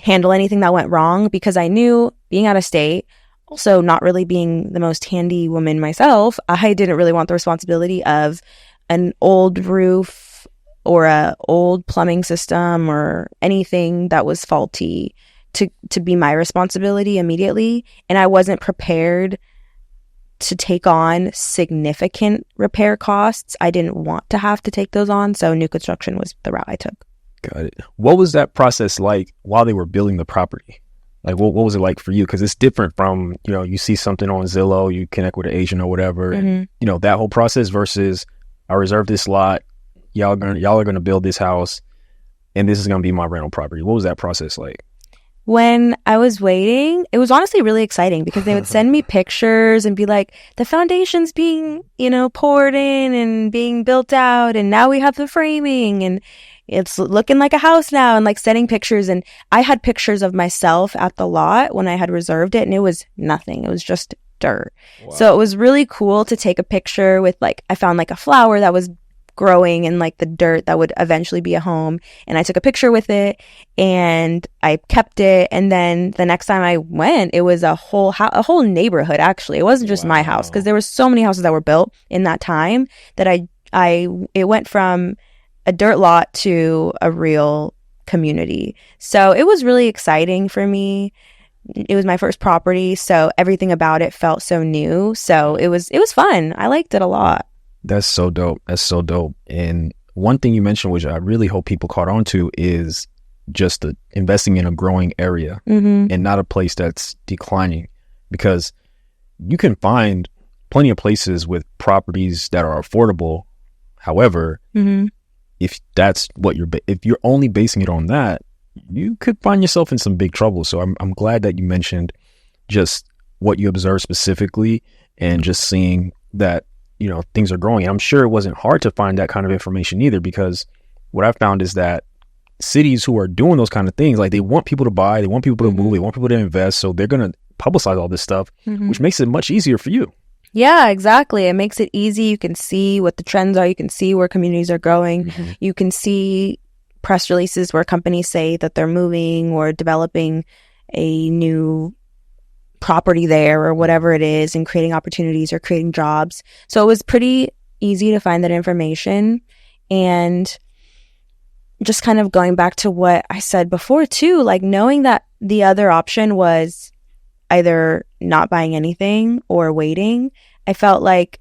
handle anything that went wrong, because I knew being out of state, also not really being the most handy woman myself, I didn't really want the responsibility of an old roof or a old plumbing system or anything that was faulty to be my responsibility immediately. And I wasn't prepared to take on significant repair costs. I didn't want to have to take those on. So new construction was the route I took. Got it. What was that process like while they were building the property? Like, what was it like for you? Because it's different from, you see something on Zillow, you connect with an agent or whatever, and, that whole process versus I reserved this lot, y'all are gonna build this house, and this is gonna be my rental property. What was that process like? When I was waiting, it was honestly really exciting because they would send me pictures and be like, the foundation's being, poured in and being built out, and now we have the framing, and it's looking like a house now, and like sending pictures. And I had pictures of myself at the lot when I had reserved it, and it was nothing. It was just dirt. Wow. So it was really cool to take a picture with I found like a flower that was growing in like the dirt that would eventually be a home. And I took a picture with it and I kept it. And then the next time I went, it was a whole neighborhood. Actually, it wasn't just my house, because there were so many houses that were built in that time that it went from a dirt lot to a real community. So it was really exciting for me. It was my first property, so everything about it felt so new. So it was fun. I liked it a lot. That's so dope. And one thing you mentioned, which I really hope people caught on to, is just investing in a growing area and not a place that's declining, because you can find plenty of places with properties that are affordable. However, if that's what if you're only basing it on that, you could find yourself in some big trouble. So I'm glad that you mentioned just what you observed specifically and just seeing that, things are growing. And I'm sure it wasn't hard to find that kind of information either, because what I found is that cities who are doing those kind of things, like they want people to buy, they want people to move, they want people to invest. So they're going to publicize all this stuff, which makes it much easier for you. Yeah, exactly. It makes it easy. You can see what the trends are. You can see where communities are going. You can see press releases where companies say that they're moving or developing a new property there or whatever it is, and creating opportunities or creating jobs. So it was pretty easy to find that information. And just kind of going back to what I said before too, like knowing that the other option was either not buying anything or waiting, I felt like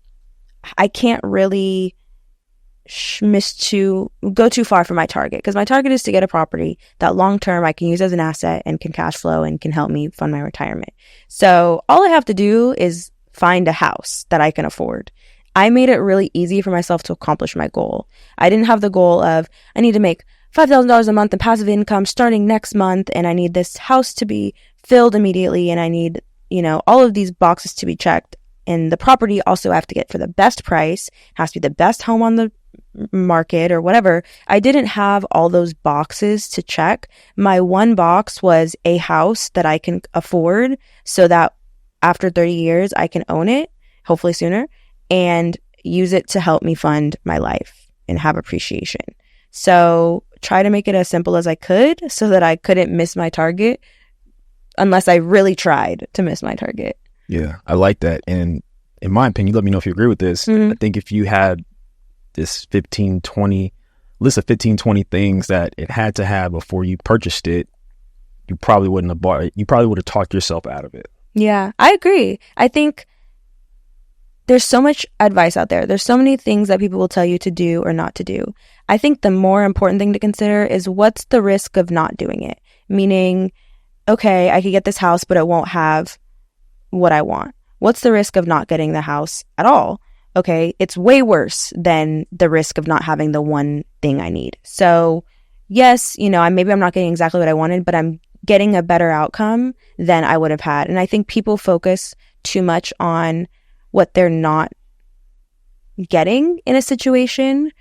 I can't really go too far from my target, because my target is to get a property that long term I can use as an asset and can cash flow and can help me fund my retirement. So all I have to do is find a house that I can afford. I made it really easy for myself to accomplish my goal. I didn't have the goal of I need to make $5,000 a month in passive income starting next month, and I need this house to be filled immediately, and I need, all of these boxes to be checked. And the property also I have to get for the best price, has to be the best home on the market or whatever. I didn't have all those boxes to check. My one box was a house that I can afford, so that after 30 years I can own it, hopefully sooner, and use it to help me fund my life and have appreciation. So try to make it as simple as I could so that I couldn't miss my target unless I really tried to miss my target. Yeah, I like that. And in my opinion, let me know if you agree with this. I think if you had this list of 15, 20 things that it had to have before you purchased it, you probably wouldn't have bought it. You probably would have talked yourself out of it. Yeah, I agree. I think there's so much advice out there. There's so many things that people will tell you to do or not to do. I think the more important thing to consider is what's the risk of not doing it? Meaning, okay, I could get this house, but it won't have what I want. What's the risk of not getting the house at all? Okay, it's way worse than the risk of not having the one thing I need. So yes, maybe I'm not getting exactly what I wanted, but I'm getting a better outcome than I would have had. And I think people focus too much on what they're not getting in a situation,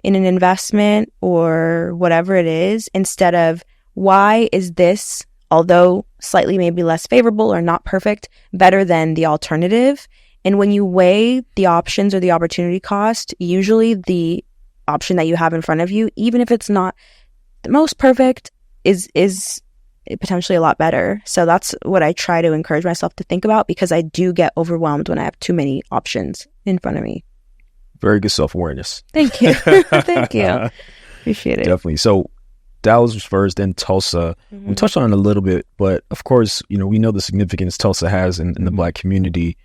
in an investment or whatever it is, instead of why is this, although slightly maybe less favorable or not perfect, better than the alternative. And when you weigh the options or the opportunity cost, usually the option that you have in front of you, even if it's not the most perfect, is potentially a lot better. So that's what I try to encourage myself to think about, because I do get overwhelmed when I have too many options in front of me. Very good self-awareness. Thank you. Thank you. Appreciate it. Definitely. So Dallas was first, then Tulsa. We touched on it a little bit, but of course, we know the significance Tulsa has in the Black community.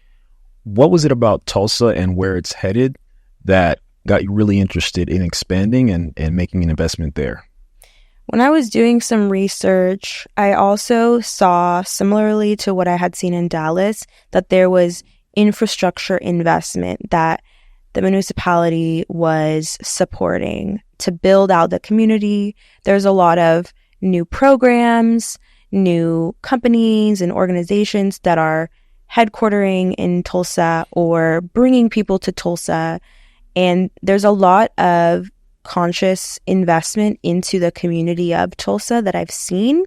What was it about Tulsa and where it's headed that got you really interested in expanding and making an investment there? When I was doing some research, I also saw, similarly to what I had seen in Dallas, that there was infrastructure investment that the municipality was supporting to build out the community. There's a lot of new programs, new companies and organizations that are headquartering in Tulsa or bringing people to Tulsa. And there's a lot of conscious investment into the community of Tulsa that I've seen.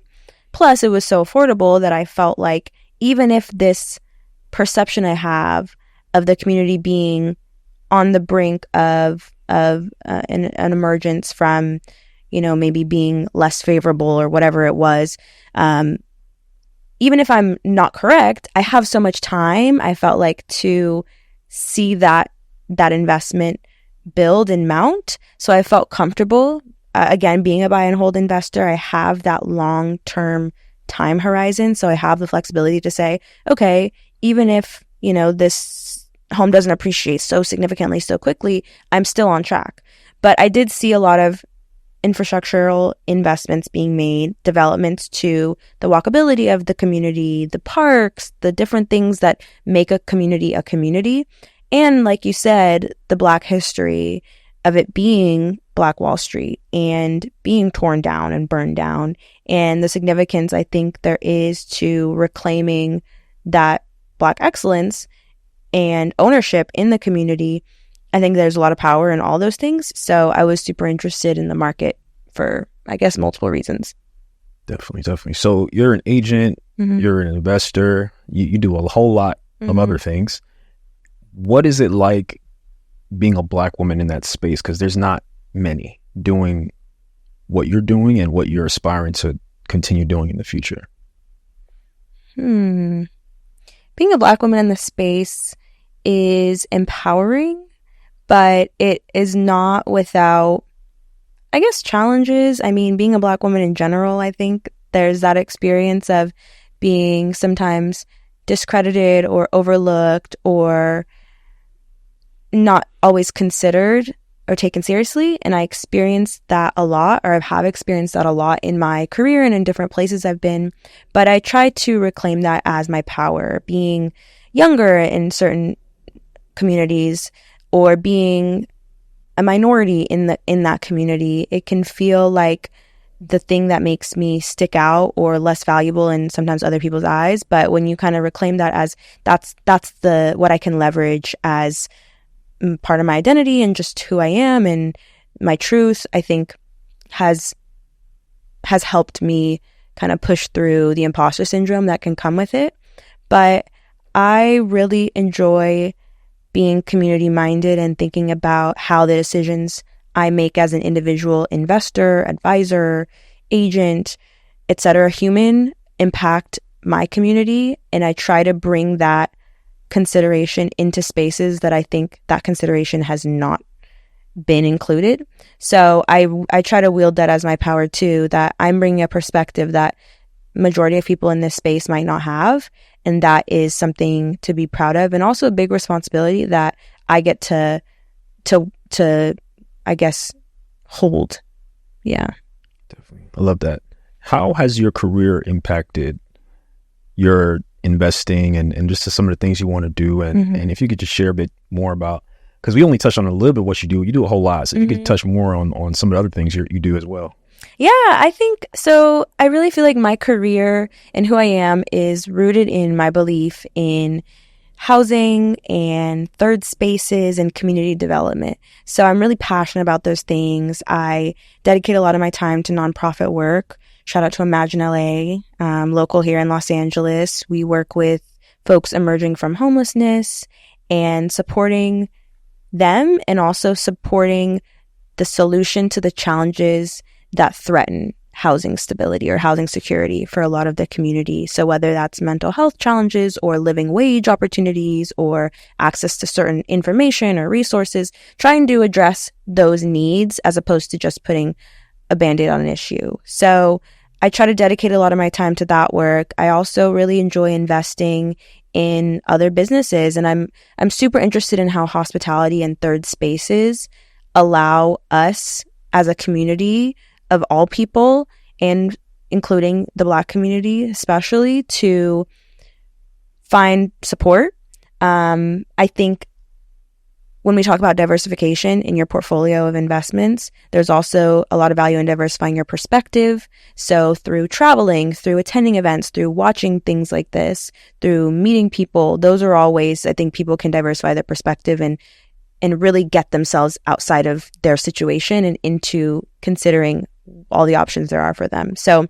Plus, it was so affordable that I felt like even if this perception I have of the community being on the brink of an emergence from, maybe being less favorable or whatever it was, even if I'm not correct, I have so much time, I felt like, to see that investment build and mount. So I felt comfortable. Again, being a buy and hold investor, I have that long-term time horizon. So I have the flexibility to say, okay, even if, this home doesn't appreciate so significantly so quickly, I'm still on track. But I did see a lot of infrastructural investments being made, developments to the walkability of the community, the parks, the different things that make a community a community. And like you said, the Black history of it being Black Wall Street and being torn down and burned down, and the significance I think there is to reclaiming that Black excellence and ownership in the community. I think there's a lot of power in all those things. So I was super interested in the market for, I guess, multiple reasons. Definitely. So you're an agent, you're an investor, you do a whole lot of other things. What is it like being a Black woman in that space? Because there's not many doing what you're doing and what you're aspiring to continue doing in the future. Being a Black woman in the space is empowering, but it is not without, I guess, challenges. I mean, being a Black woman in general, I think there's that experience of being sometimes discredited or overlooked or not always considered or taken seriously. And I experienced that a lot, or I have experienced that a lot in my career and in different places I've been. But I try to reclaim that as my power. Being younger in certain communities or being a minority in that community, it can feel like the thing that makes me stick out or less valuable in sometimes other people's eyes. But when you kind of reclaim that as that's the what I can leverage as part of my identity and just who I am and my truth, I think has helped me kind of push through the imposter syndrome that can come with it. But I really enjoy being community minded and thinking about how the decisions I make as an individual investor, advisor, agent, etc., human impact my community. And I try to bring that consideration into spaces that I think that consideration has not been included. So I try to wield that as my power too, that I'm bringing a perspective that majority of people in this space might not have. And that is something to be proud of, and also a big responsibility that I get to I guess, hold. Yeah. Definitely. I love that. How has your career impacted your investing and just some of the things you want to do? And if you could just share a bit more about, because we only touched on a little bit what you do a whole lot. So if you could touch more on some of the other things you do as well. Yeah, I think so. I really feel like my career and who I am is rooted in my belief in housing and third spaces and community development. So I'm really passionate about those things. I dedicate a lot of my time to nonprofit work. Shout out to Imagine LA, local here in Los Angeles. We work with folks emerging from homelessness and supporting them, and also supporting the solution to the challenges that threaten housing stability or housing security for a lot of the community. So whether that's mental health challenges or living wage opportunities or access to certain information or resources, trying to address those needs as opposed to just putting a Band-Aid on an issue. So I try to dedicate a lot of my time to that work. I also really enjoy investing in other businesses, and I'm super interested in how hospitality and third spaces allow us as a community of all people, and including the Black community especially, to find support. I think when we talk about diversification in your portfolio of investments, there's also a lot of value in diversifying your perspective. So through traveling, through attending events, through watching things like this, through meeting people, those are all ways I think people can diversify their perspective and really get themselves outside of their situation and into considering all the options there are for them. So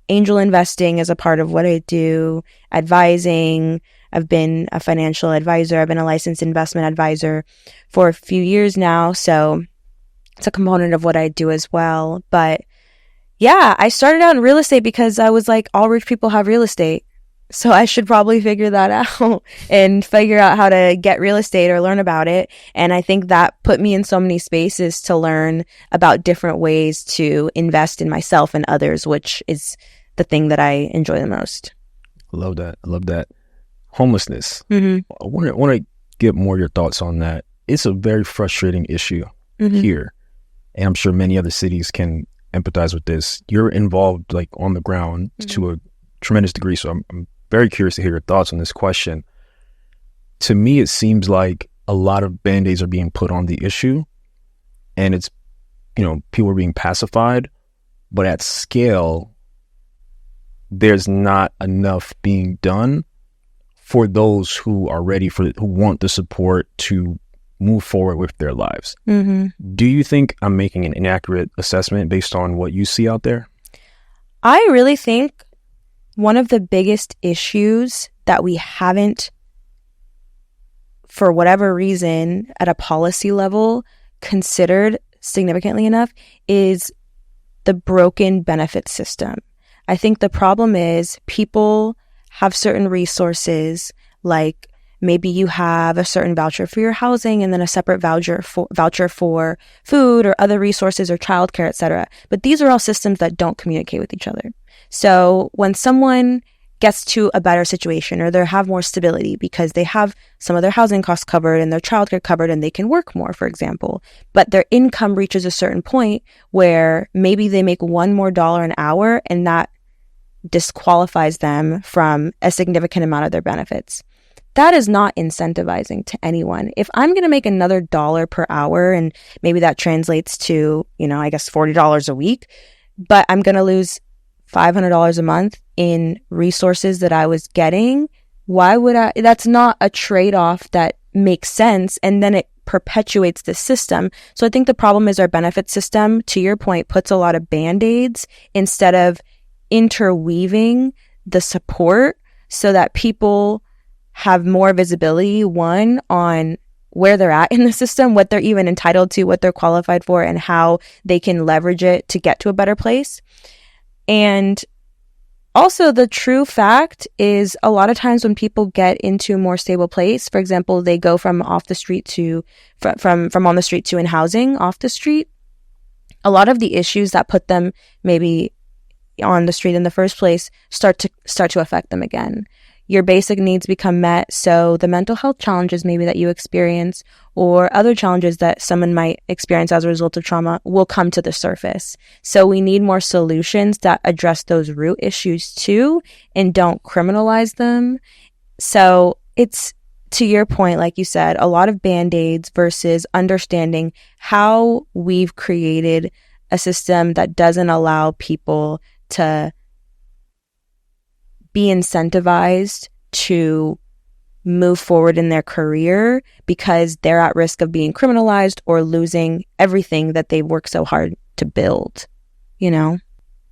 angel investing is a part of what I do, advising. I've been a financial advisor. I've been a licensed investment advisor for a few years now. So it's a component of what I do as well. But yeah, I started out in real estate because I was like, all rich people have real estate. So I should probably figure that out and figure out how to get real estate or learn about it. And I think that put me in so many spaces to learn about different ways to invest in myself and others, which is the thing that I enjoy the most. I love that. Homelessness. I want to get more of your thoughts on that. It's a very frustrating issue here. and I'm sure many other cities can empathize with this. You're involved like on the ground to a tremendous degree. So I'm very curious to hear your thoughts on this question. To me, it seems like a lot of band-aids are being put on the issue, and it's, people are being pacified, but at scale, there's not enough being done for those who are ready who want the support to move forward with their lives. Do you think I'm making an inaccurate assessment based on what you see out there? I really think one of the biggest issues that we haven't, for whatever reason, at a policy level, considered significantly enough is the broken benefit system. I think the problem is people have certain resources, like maybe you have a certain voucher for your housing and then a separate voucher for food or other resources or childcare, etc. But these are all systems that don't communicate with each other. So when someone gets to a better situation, or they have more stability because they have some of their housing costs covered and their childcare covered and they can work more, for example, but their income reaches a certain point where maybe they make $1 more an hour, and that disqualifies them from a significant amount of their benefits. That is not incentivizing to anyone. If I'm going to make another $1 per hour, and maybe that translates to, I guess $40 a week, but I'm going to lose $500 a month in resources that I was getting, why would I? That's not a trade-off that makes sense. And then it perpetuates the system. So I think the problem is our benefit system, to your point, puts a lot of band-aids instead of interweaving the support so that people have more visibility, one, on where they're at in the system, what they're even entitled to, what they're qualified for, and how they can leverage it to get to a better place. And also, the true fact is a lot of times when people get into a more stable place, for example, they go from off the street to from on the street to in housing off the street, a lot of the issues that put them maybe on the street in the first place start to affect them again. Your basic needs become met, so the mental health challenges maybe that you experience or other challenges that someone might experience as a result of trauma will come to the surface. So we need more solutions that address those root issues too and don't criminalize them. So it's, to your point, like you said, a lot of band-aids versus understanding how we've created a system that doesn't allow people to be incentivized to move forward in their career because they're at risk of being criminalized or losing everything that they've worked so hard to build,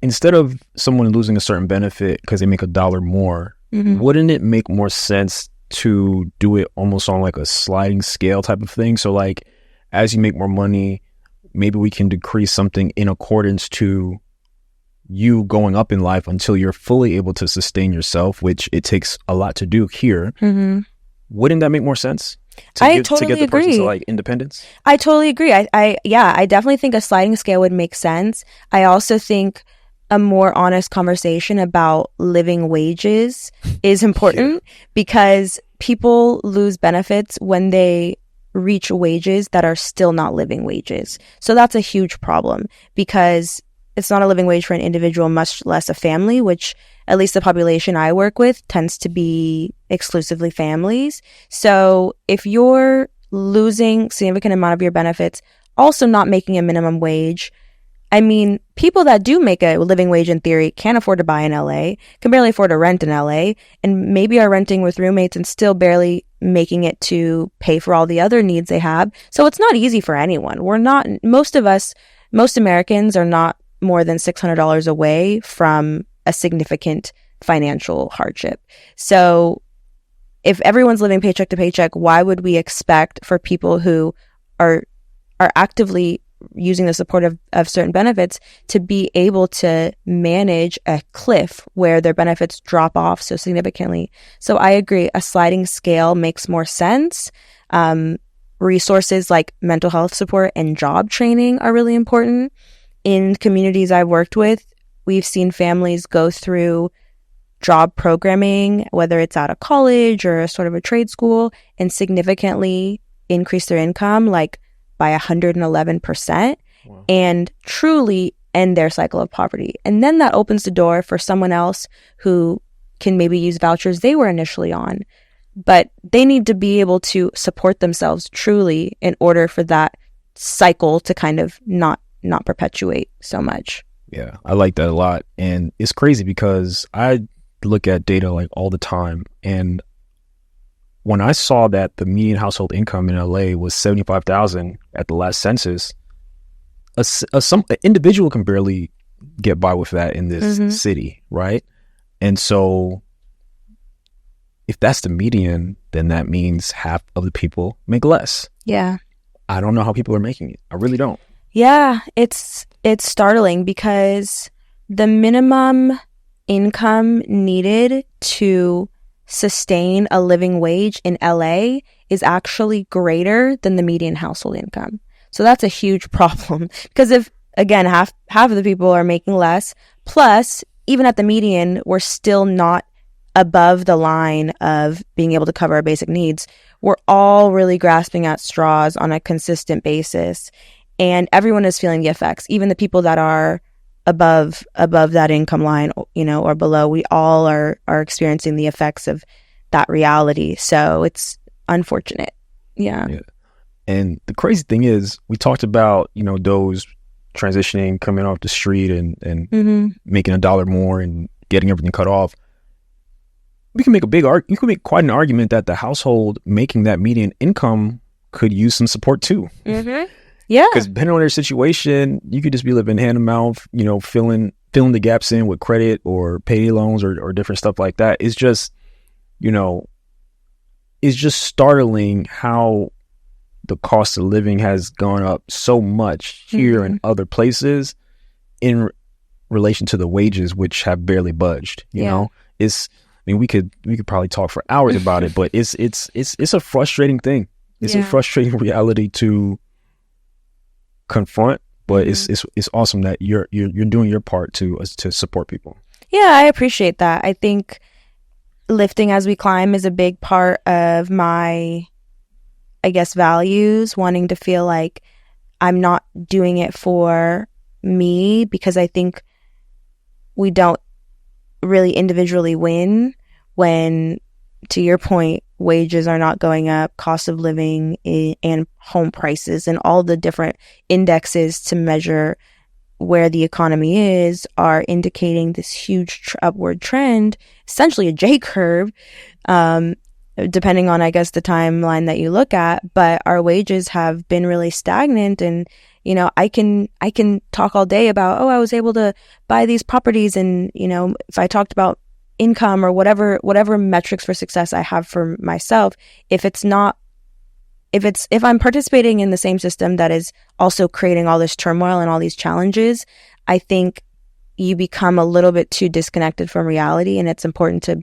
Instead of someone losing a certain benefit because they make $1 more, wouldn't it make more sense to do it almost on like a sliding scale type of thing? So like, as you make more money, maybe we can decrease something in accordance to you going up in life until you're fully able to sustain yourself, which it takes a lot to do here. Wouldn't that make more sense? To get the person to like independence? I totally agree. I definitely think a sliding scale would make sense. I also think a more honest conversation about living wages is important because people lose benefits when they reach wages that are still not living wages. So that's a huge problem because it's not a living wage for an individual, much less a family, which at least the population I work with tends to be exclusively families. So if you're losing significant amount of your benefits, also not making a minimum wage, I mean, people that do make a living wage in theory can't afford to buy in LA, can barely afford to rent in LA, and maybe are renting with roommates and still barely making it to pay for all the other needs they have. So it's not easy for anyone. Most Americans are not more than $600 away from a significant financial hardship. So if everyone's living paycheck to paycheck, why would we expect for people who are actively using the support of certain benefits to be able to manage a cliff where their benefits drop off so significantly? So I agree, a sliding scale makes more sense. Resources like mental health support and job training are really important. In communities I've worked with, we've seen families go through job programming, whether it's out of college or a sort of a trade school, and significantly increase their income, like by 111%. Wow. and truly end their cycle of poverty. And then that opens the door for someone else who can maybe use vouchers they were initially on. But they need to be able to support themselves truly in order for that cycle to kind of not perpetuate so much. Yeah, I like that a lot. And it's crazy because I look at data like all the time. And when I saw that the median household income in LA was 75,000 at the last census, an individual can barely get by with that in this city, right? And so if that's the median, then that means half of the people make less. Yeah. I don't know how people are making it. I really don't. Yeah, it's startling because the minimum income needed to sustain a living wage in LA is actually greater than the median household income. So that's a huge problem because if, again, half of the people are making less, plus even at the median, we're still not above the line of being able to cover our basic needs. We're all really grasping at straws on a consistent basis, and everyone is feeling the effects. Even the people that are above that income line, or below, we all are experiencing the effects of that reality. So it's unfortunate. Yeah. And the crazy thing is, we talked about, those transitioning, coming off the street and making $1 more and getting everything cut off. We can make you can make quite an argument that the household making that median income could use some support too. Mm-hmm. Yeah. Because depending on their situation, you could just be living hand to mouth, filling the gaps in with credit or payday loans or different stuff like that. It's just, it's just startling how the cost of living has gone up so much here and other places in relation to the wages, which have barely budged. You know, we could probably talk for hours about it, but it's a frustrating thing. It's a frustrating reality to confront, but it's awesome that you're doing your part to support people. Yeah, I appreciate that. I think lifting as we climb is a big part of my, I guess, values, wanting to feel like I'm not doing it for me, because I think we don't really individually win when, to your point, wages are not going up, cost of living and home prices and all the different indexes to measure where the economy is are indicating this huge upward trend, essentially a J curve, depending on, I guess, the timeline that you look at. But our wages have been really stagnant, and I can talk all day about, I was able to buy these properties, and if I talked about income or whatever metrics for success I have for myself, if I'm participating in the same system that is also creating all this turmoil and all these challenges, I think you become a little bit too disconnected from reality. And it's important to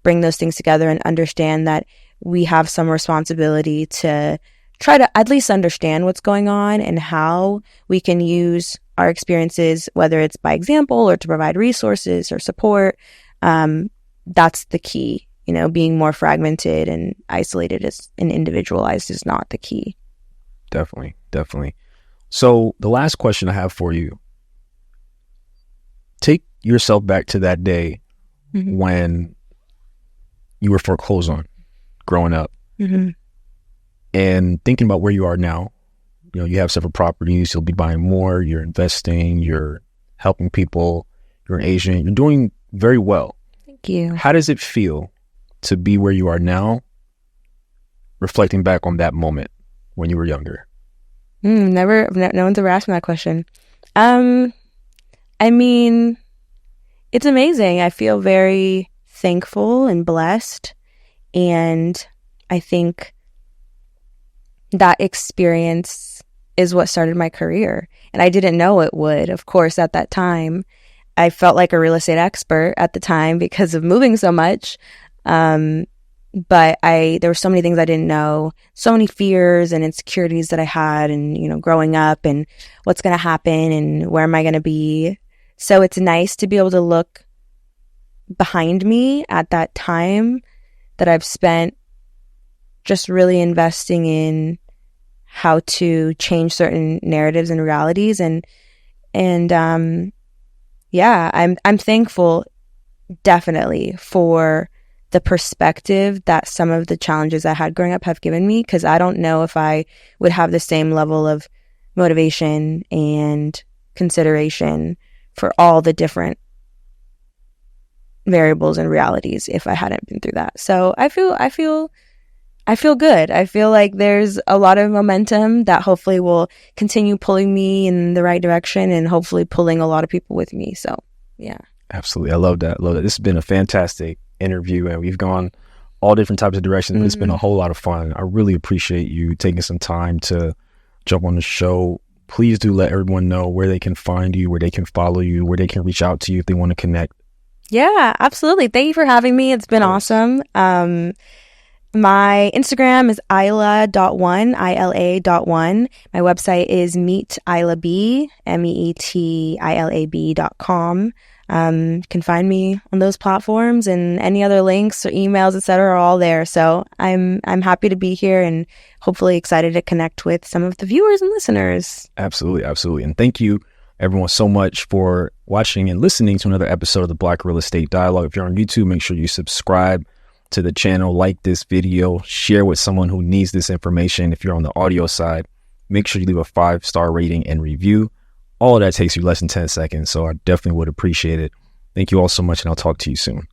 bring those things together and understand that we have some responsibility to try to at least understand what's going on and how we can use our experiences, whether it's by example or to provide resources or support. That's the key. Being more fragmented and isolated and individualized is not the key. Definitely. So the last question I have for you, take yourself back to that day when you were foreclosed on growing up, and thinking about where you are now. You have several properties, you'll be buying more, you're investing, you're helping people, you're an agent, you're doing very well. Thank you. How does it feel to be where you are now, reflecting back on that moment when you were younger? No one's ever asked me that question. I mean, it's amazing. I feel very thankful and blessed. And I think that experience is what started my career. And I didn't know it would. Of course, at that time, I felt like a real estate expert at the time because of moving so much. But there were so many things I didn't know, so many fears and insecurities that I had, and, growing up, and what's going to happen and where am I going to be? So it's nice to be able to look behind me at that time that I've spent just really investing in how to change certain narratives and realities. And yeah, I'm thankful definitely for the perspective that some of the challenges I had growing up have given me, because I don't know if I would have the same level of motivation and consideration for all the different variables and realities if I hadn't been through that. So I feel good. I feel like there's a lot of momentum that hopefully will continue pulling me in the right direction and hopefully pulling a lot of people with me. So yeah. Absolutely. I love that. This has been a fantastic interview, and we've gone all different types of directions, but it's been a whole lot of fun. I really appreciate you taking some time to jump on the show. Please do let everyone know where they can find you, where they can follow you, where they can reach out to you if they want to connect. Yeah, absolutely. Thank you for having me. It's been awesome. My Instagram is Ila.1, ILA.1. My website is meetilab, meetilab.com. You can find me on those platforms, and any other links or emails, etc., are all there. So I'm happy to be here and hopefully excited to connect with some of the viewers and listeners. Absolutely, absolutely. And thank you everyone so much for watching and listening to another episode of the Black Real Estate Dialogue. If you're on YouTube, make sure you subscribe to the channel, like this video, share with someone who needs this information. If you're on the audio side, make sure you leave a 5-star rating and review. All of that takes you less than 10 seconds, so I definitely would appreciate it. Thank you all so much, and I'll talk to you soon.